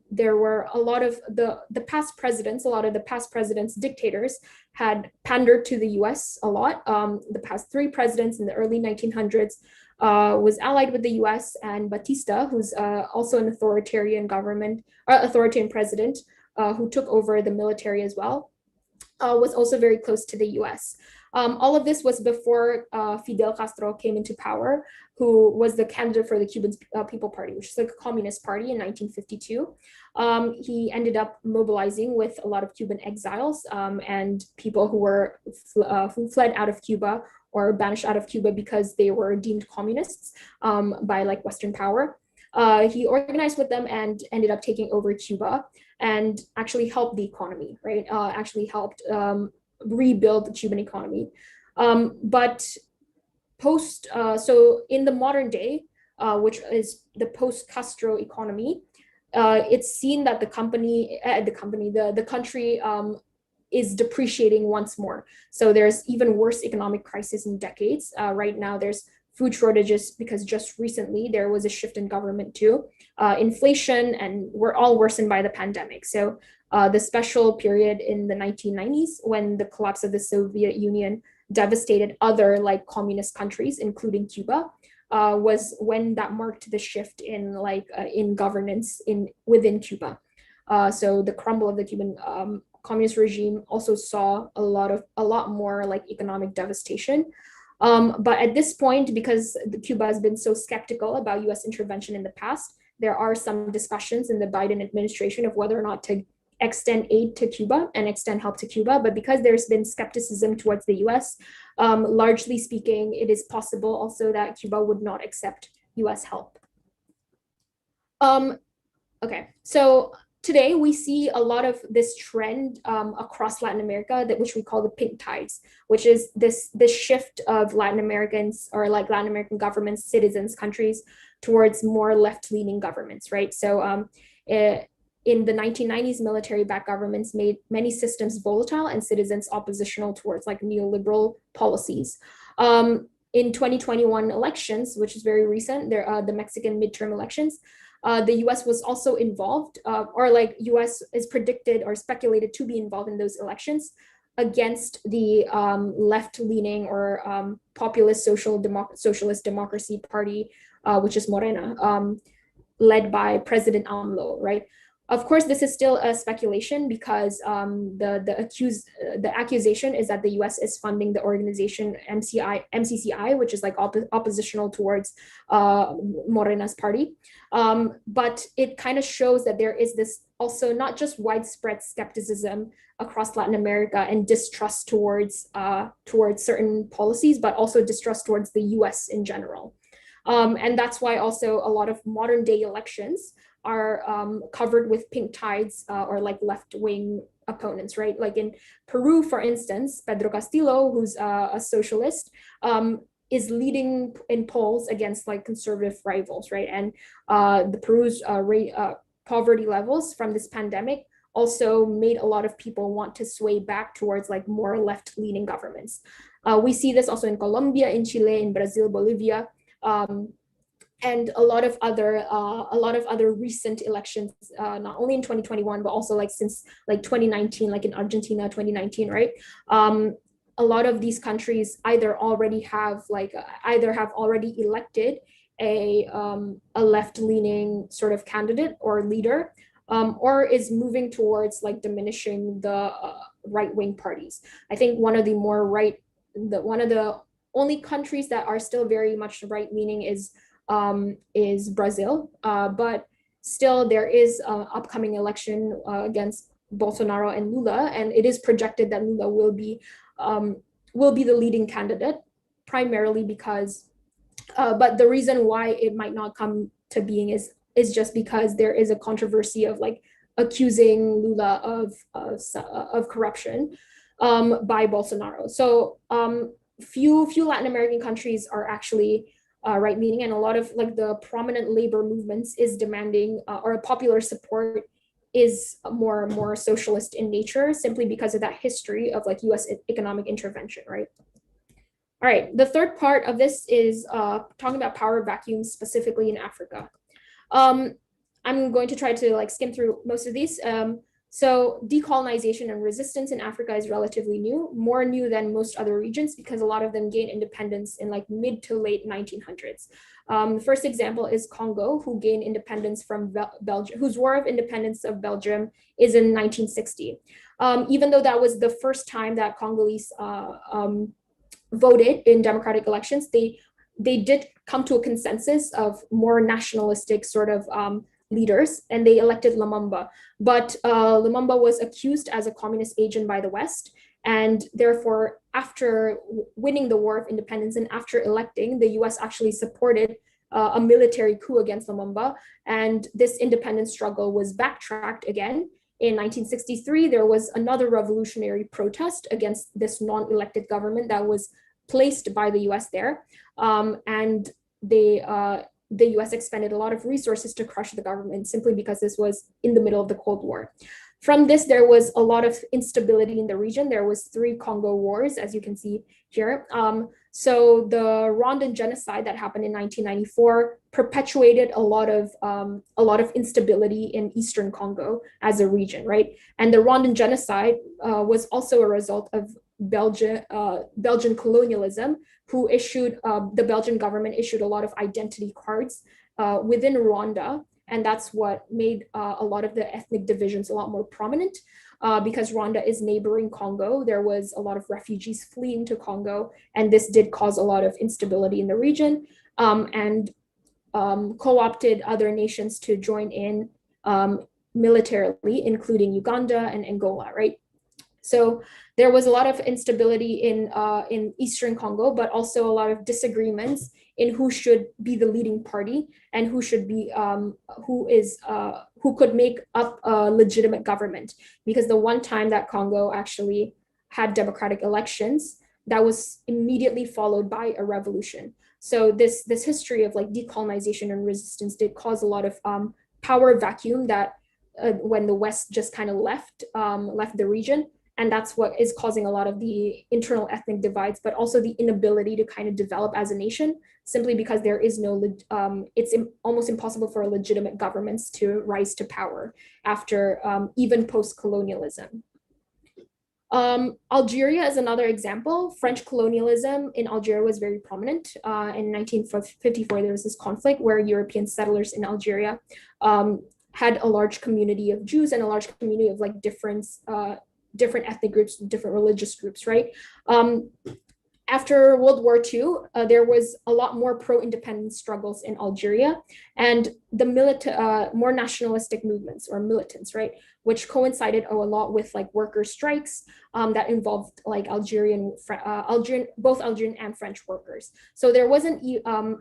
There were a lot of the past presidents, dictators had pandered to the US a lot. The past three presidents in the early 1900s was allied with the US, and Batista, who's also an authoritarian president who took over the military as well, was also very close to the US. All of this was before Fidel Castro came into power, who was the candidate for the Cuban People Party, which is like a communist party in 1952. He ended up mobilizing with a lot of Cuban exiles and people who fled out of Cuba or banished out of Cuba because they were deemed communists by like Western power. He organized with them and ended up taking over Cuba and actually helped the economy, right? Actually helped rebuild the Cuban economy. But so in the modern day, which is the post-Castro economy, it's seen that the country is depreciating once more. So there's even worse economic crisis in decades. Right now, there's food shortages because just recently there was a shift in government too. Inflation, and we're all worsened by the pandemic. So the special period in the 1990s when the collapse of the Soviet Union devastated other like communist countries, including Cuba, was when that marked the shift in in governance within Cuba. So the crumble of the Cuban communist regime also saw a lot more like economic devastation. But at this point, because Cuba has been so skeptical about US intervention in the past, there are some discussions in the Biden administration of whether or not to extend aid to Cuba and extend help to Cuba. But because there's been skepticism towards the US, largely speaking, it is possible also that Cuba would not accept US help. Okay, so today we see a lot of this trend across Latin America, which we call the pink tides, which is this shift of Latin Americans or like Latin American governments, citizens, countries towards more left-leaning governments, right? So in the 1990s, military-backed governments made many systems volatile and citizens oppositional towards like neoliberal policies. In 2021 elections, which is very recent, the Mexican midterm elections, the US was also involved, or like US is predicted or speculated to be involved in those elections against the left-leaning or populist socialist democracy party, which is Morena, led by President AMLO, right? Of course, this is still a speculation because the accusation is that the US is funding the organization MCCI, which is like oppositional towards Morena's party. But it kind of shows that there is this also not just widespread skepticism across Latin America and distrust towards certain policies, but also distrust towards the US in general. And that's why also a lot of modern day elections are covered with pink tides or like left-wing opponents, right? Like in Peru, for instance, Pedro Castillo, who's a socialist, is leading in polls against like conservative rivals, right? And the Peru's poverty levels from this pandemic also made a lot of people want to sway back towards like more left-leaning governments. We see this also in Colombia, in Chile, in Brazil, Bolivia. And a lot of other recent elections, not only in 2021, but also like since like 2019, like in Argentina, 2019, right? A lot of these countries either have already elected a left-leaning sort of candidate or leader, or is moving towards like diminishing the right-wing parties. I think one of the only countries that are still very much right-leaning is Brazil, but still there is an upcoming election against Bolsonaro and Lula, and it is projected that Lula will be the leading candidate, primarily because, but the reason why it might not come to being is is just because there is a controversy of like accusing Lula of corruption by Bolsonaro. So few Latin American countries are actually right-leaning, and a lot of like the prominent labor movements is demanding or popular support is more socialist in nature, simply because of that history of like US economic intervention, right? All right, the third part of this is talking about power vacuums specifically in Africa. I'm going to try to like skim through most of these. So decolonization and resistance in Africa is relatively new, more new than most other regions, because a lot of them gained independence in like mid to late 1900s. The first example is Congo, who gained independence from Belgium, whose War of Independence of Belgium is in 1960. Even though that was the first time that Congolese voted in democratic elections, they did come to a consensus of more nationalistic sort of leaders, and they elected Lumumba. But Lumumba was accused as a communist agent by the West, and therefore, after winning the War of Independence and after electing, the US actually supported a military coup against Lumumba, and this independence struggle was backtracked again. In 1963, there was another revolutionary protest against this non-elected government that was placed by the US there, and the US expended a lot of resources to crush the government, simply because this was in the middle of the Cold War. From this, there was a lot of instability in the region. There was 3 Congo wars, as you can see here. So the Rwandan genocide that happened in 1994 perpetuated a lot of instability in Eastern Congo as a region, right? And the Rwandan genocide was also a result of Belgian colonialism, who issued, the Belgian government issued a lot of identity cards within Rwanda. And that's what made a lot of the ethnic divisions a lot more prominent. Because Rwanda is neighboring Congo, there was a lot of refugees fleeing to Congo, and this did cause a lot of instability in the region, and co-opted other nations to join in militarily, including Uganda and Angola, right? So there was a lot of instability in Eastern Congo, but also a lot of disagreements in who should be the leading party and who should be who could make up a legitimate government. Because the one time that Congo actually had democratic elections, that was immediately followed by a revolution. So this history of like decolonization and resistance did cause a lot of power vacuum that when the West just kind of left the region. And that's what is causing a lot of the internal ethnic divides, but also the inability to kind of develop as a nation, simply because there is no, it's almost impossible for legitimate governments to rise to power after even post-colonialism. Algeria is another example. French colonialism in Algeria was very prominent. In 1954, there was this conflict where European settlers in Algeria had a large community of Jews and a large community of like different ethnic groups, different religious groups, right? After World War II, there was a lot more pro-independence struggles in Algeria, and the more nationalistic movements or militants, right, which coincided a lot with like worker strikes that involved like both Algerian and French workers. So there wasn't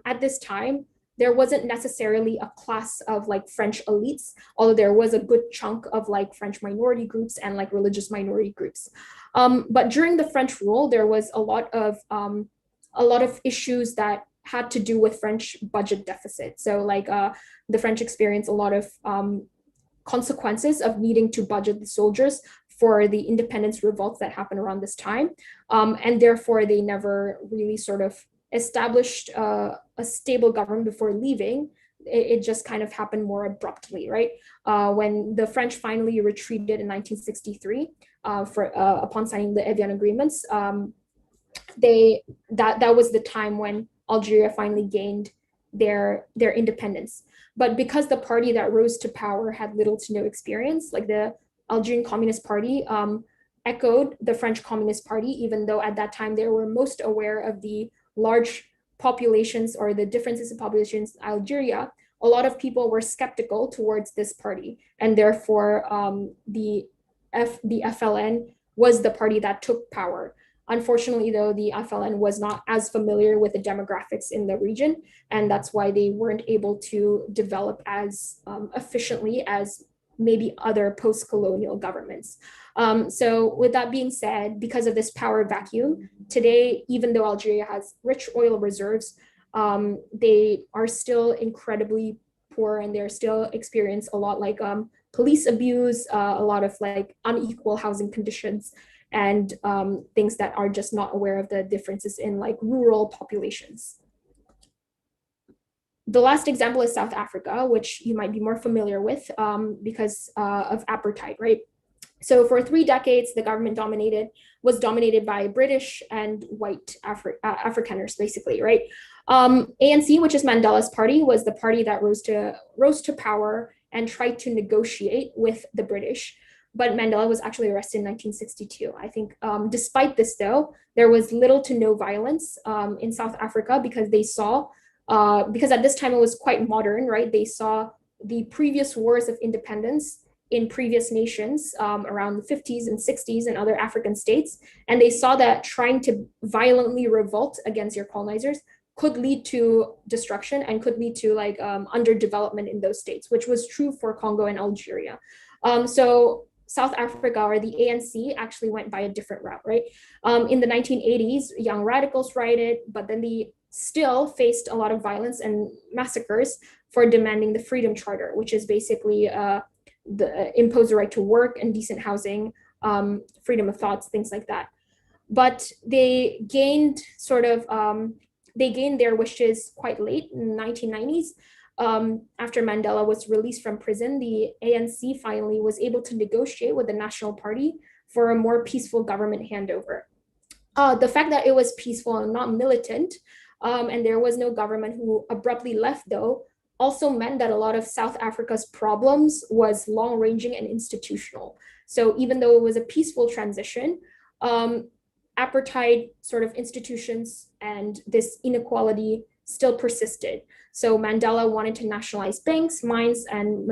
at this time, there wasn't necessarily a class of like French elites, although there was a good chunk of like French minority groups and like religious minority groups. But during the French rule, there was a lot of issues that had to do with French budget deficit. So like the French experienced a lot of consequences of needing to budget the soldiers for the independence revolts that happened around this time. And therefore they never really sort of established a stable government before leaving. It just kind of happened more abruptly, right? When the French finally retreated in 1963 upon signing the Evian agreements, that was the time when Algeria finally gained their independence. But because the party that rose to power had little to no experience, like the Algerian Communist Party, echoed the French Communist Party, even though at that time they were most aware of the large populations or the differences in populations in Algeria. A lot of people were skeptical towards this party, and therefore the FLN was the party that took power. Unfortunately, though, the FLN was not as familiar with the demographics in the region, and that's why they weren't able to develop as efficiently as maybe other post-colonial governments. So with that being said, because of this power vacuum, today, even though Algeria has rich oil reserves, they are still incredibly poor, and they're still experience a lot like police abuse, a lot of like unequal housing conditions, and things that are just not aware of the differences in like rural populations. The last example is South Africa, which you might be more familiar with because of apartheid, right? So for 3 decades, the government was dominated by British and white Afrikaners, basically, right? ANC, which is Mandela's party, was the party that rose to power and tried to negotiate with the British. But Mandela was actually arrested in 1962. I think despite this, though, there was little to no violence in South Africa because they saw, because at this time it was quite modern, right? They saw the previous wars of independence in previous nations around the 50s and 60s in other African states. And they saw that trying to violently revolt against your colonizers could lead to destruction and could lead to like underdevelopment in those states, which was true for Congo and Algeria. So South Africa, or the ANC, actually went by a different route, right? In the 1980s, young radicals rioted, but then they still faced a lot of violence and massacres for demanding the Freedom Charter, which is basically impose the right to work and decent housing, freedom of thoughts, things like that. But they gained their wishes quite late in the 1990s. After Mandela was released from prison, the ANC finally was able to negotiate with the National Party for a more peaceful government handover. The fact that it was peaceful and not militant, and there was no government who abruptly left, though, also meant that a lot of South Africa's problems was long-ranging and institutional. So even though it was a peaceful transition, apartheid sort of institutions and this inequality still persisted. So Mandela wanted to nationalize banks, mines, and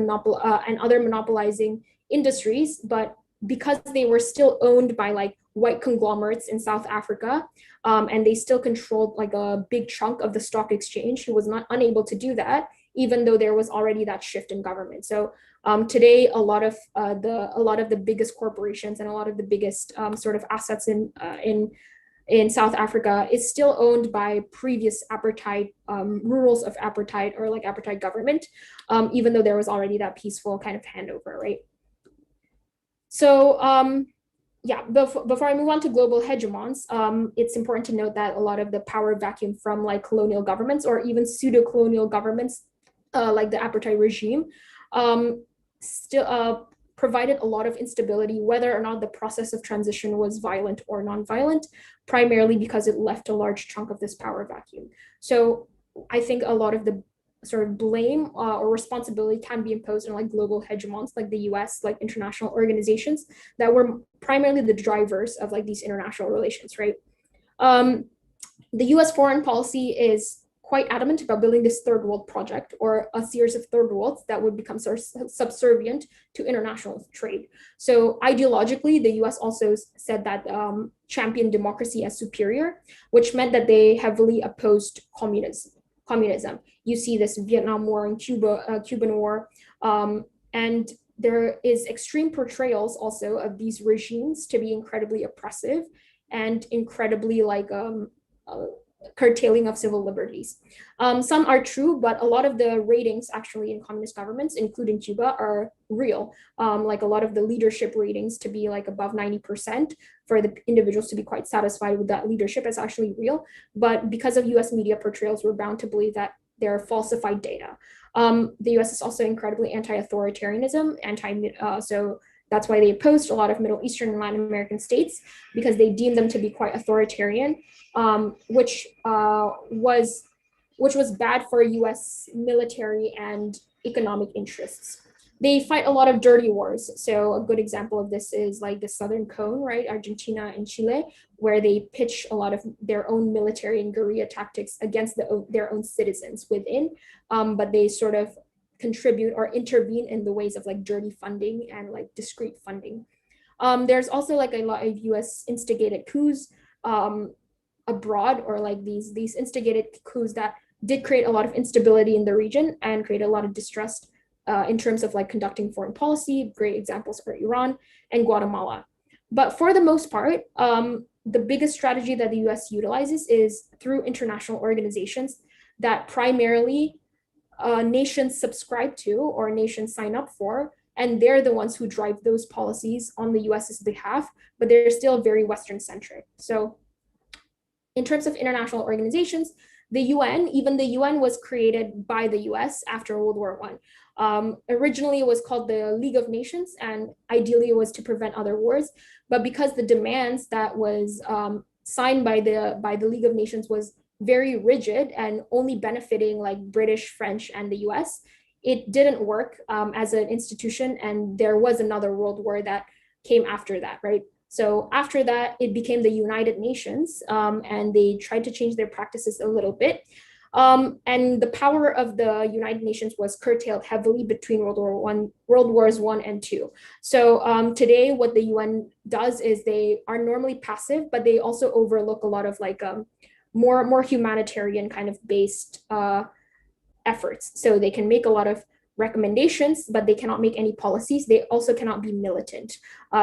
other monopolizing industries, but because they were still owned by like white conglomerates in South Africa, and they still controlled like a big chunk of the stock exchange, he was not unable to do that, even though there was already that shift in government. So today, a lot of the biggest corporations and a lot of the biggest sort of assets in South Africa is still owned by previous apartheid rurals of apartheid, or like apartheid government, even though there was already that peaceful kind of handover, right? So yeah, before I move on to global hegemons, it's important to note that a lot of the power vacuum from like colonial governments or even pseudo-colonial governments, like the apartheid regime, still provided a lot of instability, whether or not the process of transition was violent or non-violent, primarily because it left a large chunk of this power vacuum. So I think a lot of the sort of blame or responsibility can be imposed on like global hegemons like the US, like international organizations that were primarily the drivers of like these international relations, right? The US foreign policy is quite adamant about building this third world project, or a series of third worlds that would become subservient to international trade. So ideologically, the US also said that championed democracy as superior, which meant that they heavily opposed communism. You see this Vietnam War and Cuban War, and there is extreme portrayals also of these regimes to be incredibly oppressive and incredibly like curtailing of civil liberties. Some are true, but a lot of the ratings actually in communist governments, including Cuba, are real. Like a lot of the leadership ratings to be like above 90% for the individuals to be quite satisfied with that leadership is actually real. But because of US media portrayals, we're bound to believe that they're falsified data. The US is also incredibly anti-authoritarianism, so that's why they opposed a lot of Middle Eastern and Latin American states, because they deemed them to be quite authoritarian, which was bad for US military and economic interests. They fight a lot of dirty wars. So a good example of this is like the Southern Cone, right? Argentina and Chile, where they pitch a lot of their own military and guerrilla tactics against their own citizens within, but they sort of contribute or intervene in the ways of like dirty funding and like discrete funding. There's also like a lot of US instigated coups abroad, or like these instigated coups that did create a lot of instability in the region and create a lot of distrust in terms of like conducting foreign policy. Great examples are Iran and Guatemala. But for the most part, the biggest strategy that the US utilizes is through international organizations that primarily nations subscribe to or nations sign up for, and they're the ones who drive those policies on the US's behalf, but they're still very Western centric. So in terms of international organizations, the UN, even the UN was created by the US after World War I. Originally, it was called the League of Nations, and ideally it was to prevent other wars. But because the demands that was signed by the League of Nations was very rigid and only benefiting like British, French, and the US, it didn't work as an institution, and there was another world war that came after that, right? So after that, it became the United Nations, and they tried to change their practices a little bit. And the power of the United Nations was curtailed heavily between World Wars I and II. So today, what the UN does is they are normally passive, but they also overlook a lot of like more humanitarian kind of based efforts. So they can make a lot of recommendations, but they cannot make any policies. They also cannot be militant.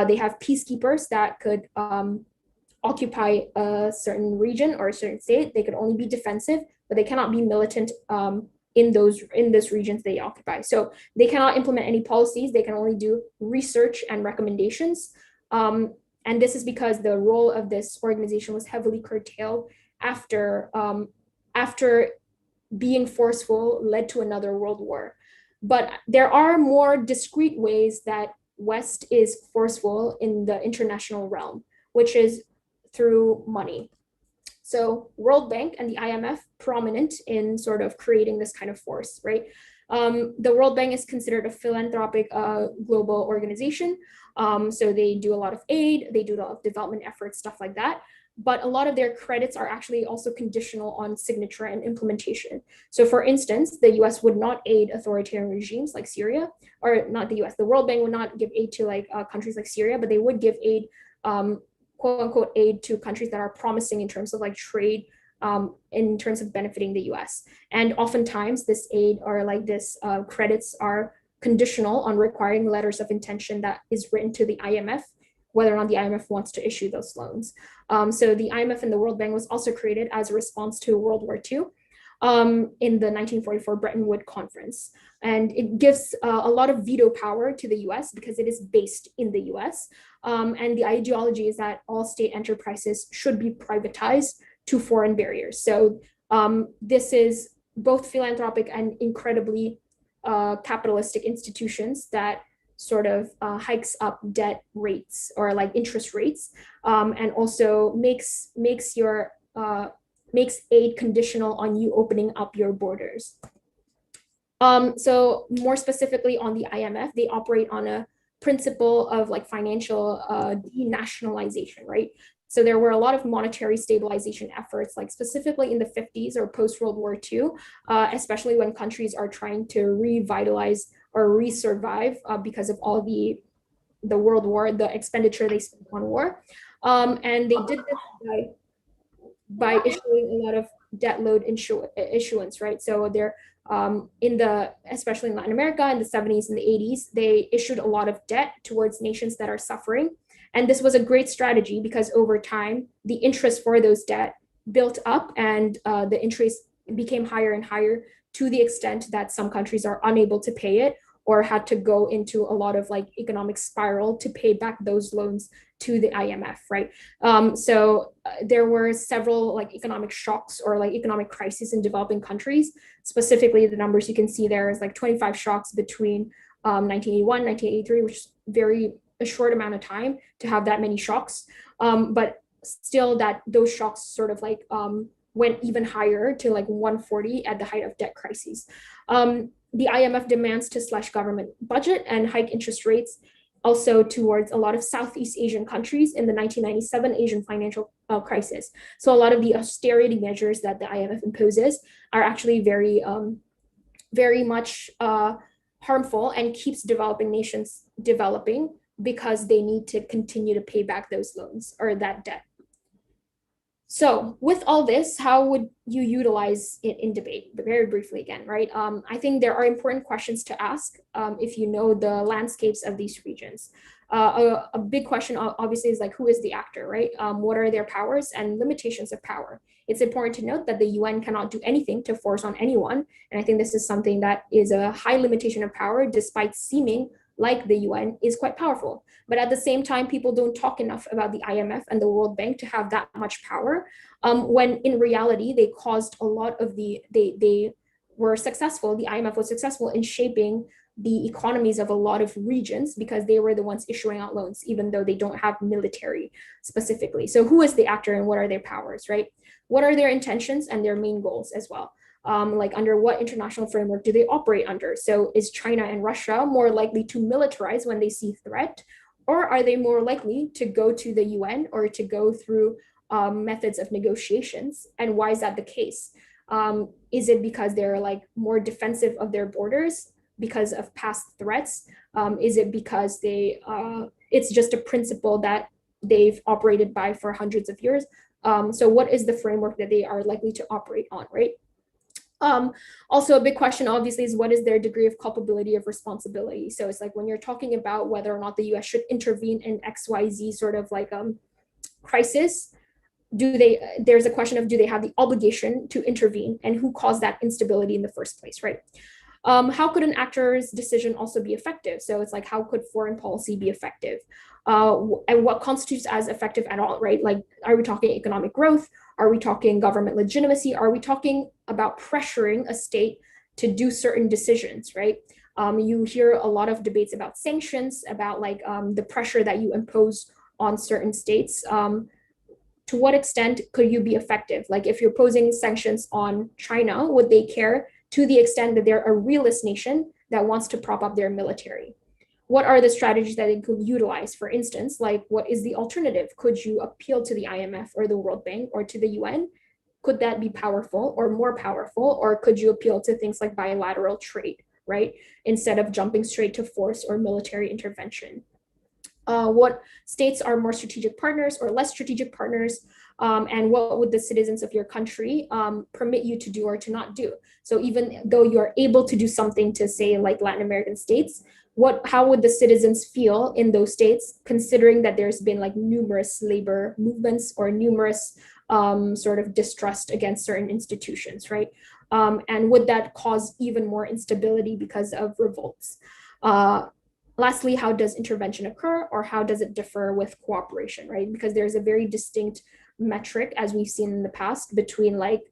They have peacekeepers that could occupy a certain region or a certain state. They could only be defensive, but they cannot be militant in those regions they occupy. So they cannot implement any policies. They can only do research and recommendations. And this is because the role of this organization was heavily curtailed after being forceful led to another world war. But there are more discrete ways that West is forceful in the international realm, which is through money. So World Bank and the IMF prominent in sort of creating this kind of force, right? The World Bank is considered a philanthropic global organization. So they do a lot of aid, they do a lot of development efforts, stuff like that. But a lot of their credits are actually also conditional on signature and implementation. So for instance, the US would not aid authoritarian regimes like Syria, or not the US, the World Bank would not give aid to like countries like Syria, but they would give aid, quote unquote, aid to countries that are promising in terms of like trade, in terms of benefiting the US. And oftentimes this aid or like this credits are conditional on requiring letters of intention that is written to the IMF, whether or not the IMF wants to issue those loans. So the IMF and the World Bank was also created as a response to World War II in the 1944 Bretton Woods Conference. And it gives a lot of veto power to the US because it is based in the US. And the ideology is that all state enterprises should be privatized to foreign barriers. So this is both philanthropic and incredibly capitalistic institutions that sort of hikes up debt rates or like interest rates, and also makes aid conditional on you opening up your borders. So more specifically on the IMF, they operate on a principle of like financial denationalization, right? So there were a lot of monetary stabilization efforts, like specifically in the 50s or post-World War II, especially when countries are trying to revitalize or resurvive because of all the world war, the expenditure they spent on war. And they did this by issuing a lot of debt load issuance, right? So they're especially in Latin America in the 70s and the 80s, they issued a lot of debt towards nations that are suffering. And this was a great strategy because over time, the interest for those debt built up and the interest became higher and higher to the extent that some countries are unable to pay it or had to go into a lot of like economic spiral to pay back those loans to the IMF, right? So there were several like economic shocks or like economic crises in developing countries. Specifically, the numbers you can see there is like 25 shocks between 1981, 1983, which is a short amount of time to have that many shocks. But still those shocks sort of like went even higher to like 140 at the height of debt crises. The IMF demands to slash government budget and hike interest rates also towards a lot of Southeast Asian countries in the 1997 Asian financial crisis. So a lot of the austerity measures that the IMF imposes are actually very much harmful and keeps developing nations developing because they need to continue to pay back those loans or that debt. So with all this, how would you utilize it in debate? Very briefly again, right? I think there are important questions to ask if you know the landscapes of these regions. A big question obviously is like, who is the actor, right? What are their powers and limitations of power? It's important to note that the UN cannot do anything to force on anyone. And I think this is something that is a high limitation of power, despite seeming like the UN is quite powerful. But at the same time, people don't talk enough about the IMF and the World Bank to have that much power, when in reality, they caused a lot of they were successful, the IMF was successful in shaping the economies of a lot of regions because they were the ones issuing out loans, even though they don't have military specifically. So who is the actor and what are their powers, right? What are their intentions and their main goals as well? Like under what international framework do they operate under? So is China and Russia more likely to militarize when they see threat? Or are they more likely to go to the UN or to go through methods of negotiations? And why is that the case? Is it because they're like more defensive of their borders because of past threats? Is it because it's just a principle that they've operated by for hundreds of years? So what is the framework that they are likely to operate on, right? Also, a big question, obviously, is what is their degree of culpability of responsibility? So it's like when you're talking about whether or not the US should intervene in XYZ sort of like crisis, there's a question of do they have the obligation to intervene and who caused that instability in the first place, right? How could an actor's decision also be effective? So it's like, how could foreign policy be effective? And what constitutes as effective at all, right? Like, are we talking economic growth? Are we talking government legitimacy? Are we talking about pressuring a state to do certain decisions, right? You hear a lot of debates about sanctions, about like the pressure that you impose on certain states. To what extent could you be effective? Like if you're posing sanctions on China, would they care to the extent that they're a realist nation that wants to prop up their military? What are the strategies that they could utilize? For instance, like what is the alternative? Could you appeal to the IMF or the World Bank or to the UN? Could that be powerful or more powerful? Or could you appeal to things like bilateral trade, right? Instead of jumping straight to force or military intervention. What states are more strategic partners or less strategic partners, and what would the citizens of your country permit you to do or to not do? So even though you're able to do something to say like Latin American states, how would the citizens feel in those states, considering that there's been like numerous labor movements or numerous sort of distrust against certain institutions, right? And would that cause even more instability because of revolts? Lastly, how does intervention occur, or how does it differ with cooperation, right? Because there's a very distinct metric, as we've seen in the past, between like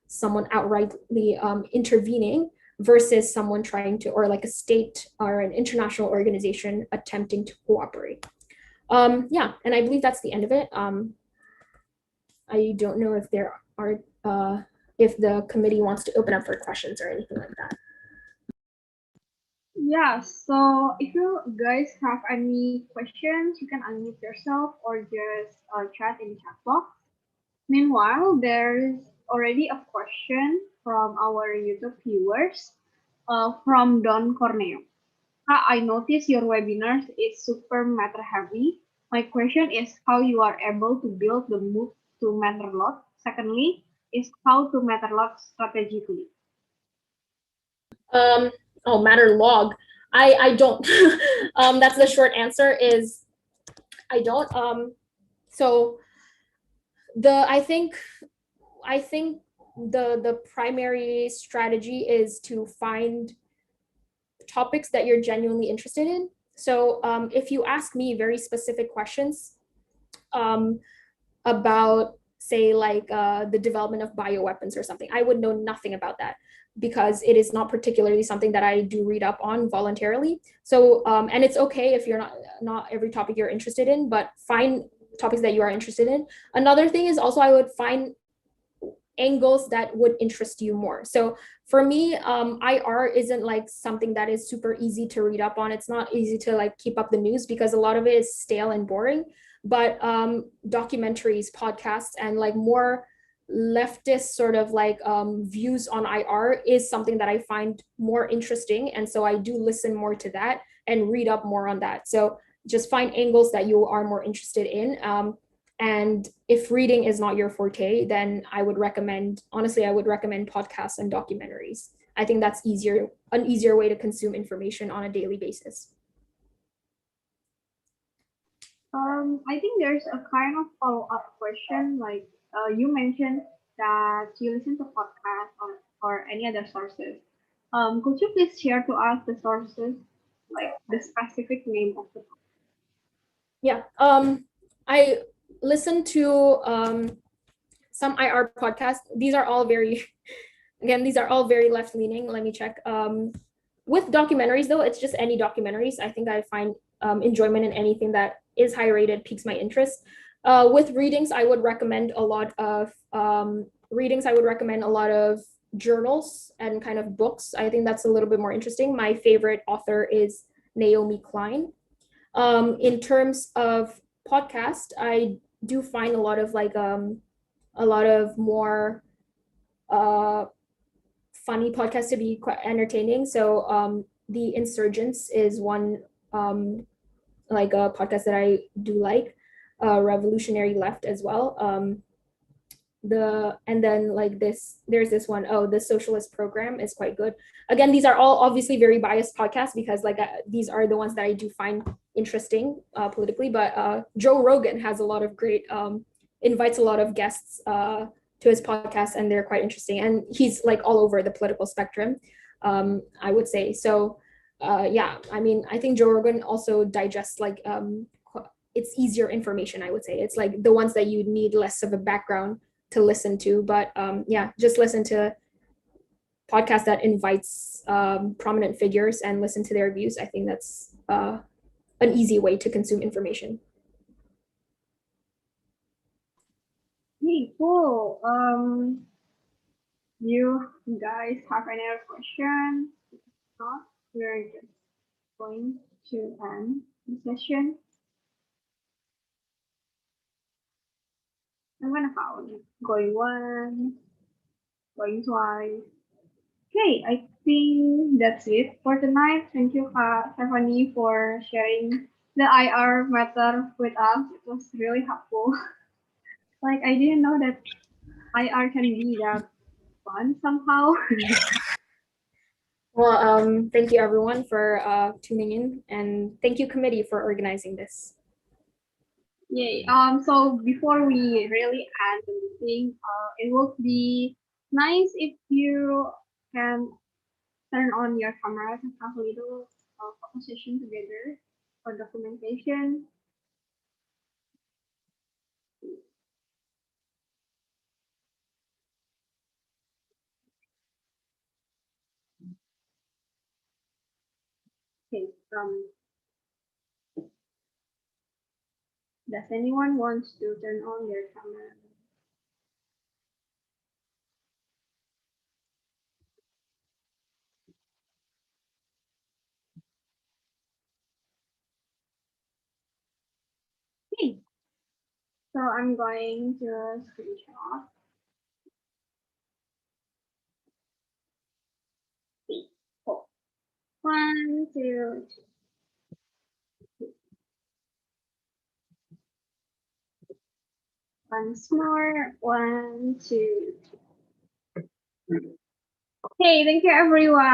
someone outrightly intervening versus someone trying to, or like a state or an international organization attempting to cooperate. Yeah, and I believe that's the end of it. I don't know if there are, if the committee wants to open up for questions or anything like that. Yeah, so if you guys have any questions, you can unmute yourself or just chat in the chat box. Meanwhile, there's already a question from our YouTube viewers from Don Corneo. I notice your webinars is super matter heavy. My question is how you are able to build the move to matter lot. Secondly, is how to matter lot strategically. Matter log. I don't. That's the short answer is I don't. So I think the primary strategy is to find topics that you're genuinely interested in. So if you ask me very specific questions about, say, like the development of bioweapons or something, I would know nothing about that because it is not particularly something that I do read up on voluntarily. So, and it's okay if you're not every topic you're interested in, but find topics that you are interested in. Another thing is also I would find angles that would interest you more. So for me, IR isn't like something that is super easy to read up on. It's not easy to like keep up the news because a lot of it is stale and boring. But documentaries, podcasts, and like more leftist sort of like views on IR is something that I find more interesting. And so I do listen more to that and read up more on that. So just find angles that you are more interested in. And if reading is not your forte, then I would recommend podcasts and documentaries. I think that's an easier way to consume information on a daily basis. I think there's a kind of follow-up question. Like you mentioned that you listen to podcasts or any other sources. Could you please share to us the sources, like the specific name of the Yeah. I listen to some IR podcasts. These are all very left-leaning. Let me check. With documentaries, though, it's just any documentaries. I think I find enjoyment in anything that is high rated, piques my interest. With readings, I would recommend a lot of journals and kind of books. I think that's a little bit more interesting. My favorite author is Naomi Klein. In terms of podcast, I do find a lot of more funny podcasts to be quite entertaining. So The Insurgents is one like a podcast that I do like. Revolutionary Left as well. There's this one, the Socialist Program is quite good. Again, these are all obviously very biased podcasts because these are the ones that I do find interesting politically. But Joe Rogan has a lot of great invites a lot of guests to his podcast, and they're quite interesting. And he's like all over the political spectrum, I would say. So yeah, I mean, I think Joe Rogan also digests it's easier information. I would say it's like the ones that you need less of a background to listen to. But yeah, just listen to podcasts that invites prominent figures and listen to their views. I think that's an easy way to consume information. Hey, cool. You guys have any other questions? If not, we're just going to end the session. I'm gonna count. Going once, going twice. Okay, I think that's it for tonight. Thank you, Stephanie, for sharing the IR matter with us. It was really helpful. Like, I didn't know that IR can be that fun somehow. Well, thank you everyone for tuning in, and thank you committee for organizing this. Yay. So before we really end the meeting, it would be nice if you can turn on your cameras and have a little photo session together for documentation. Okay. Does anyone want to turn on their camera? Okay. So I'm going to screenshot. Oh. 1, 2, 3. Once more. 1, 2, 3. Okay, thank you everyone.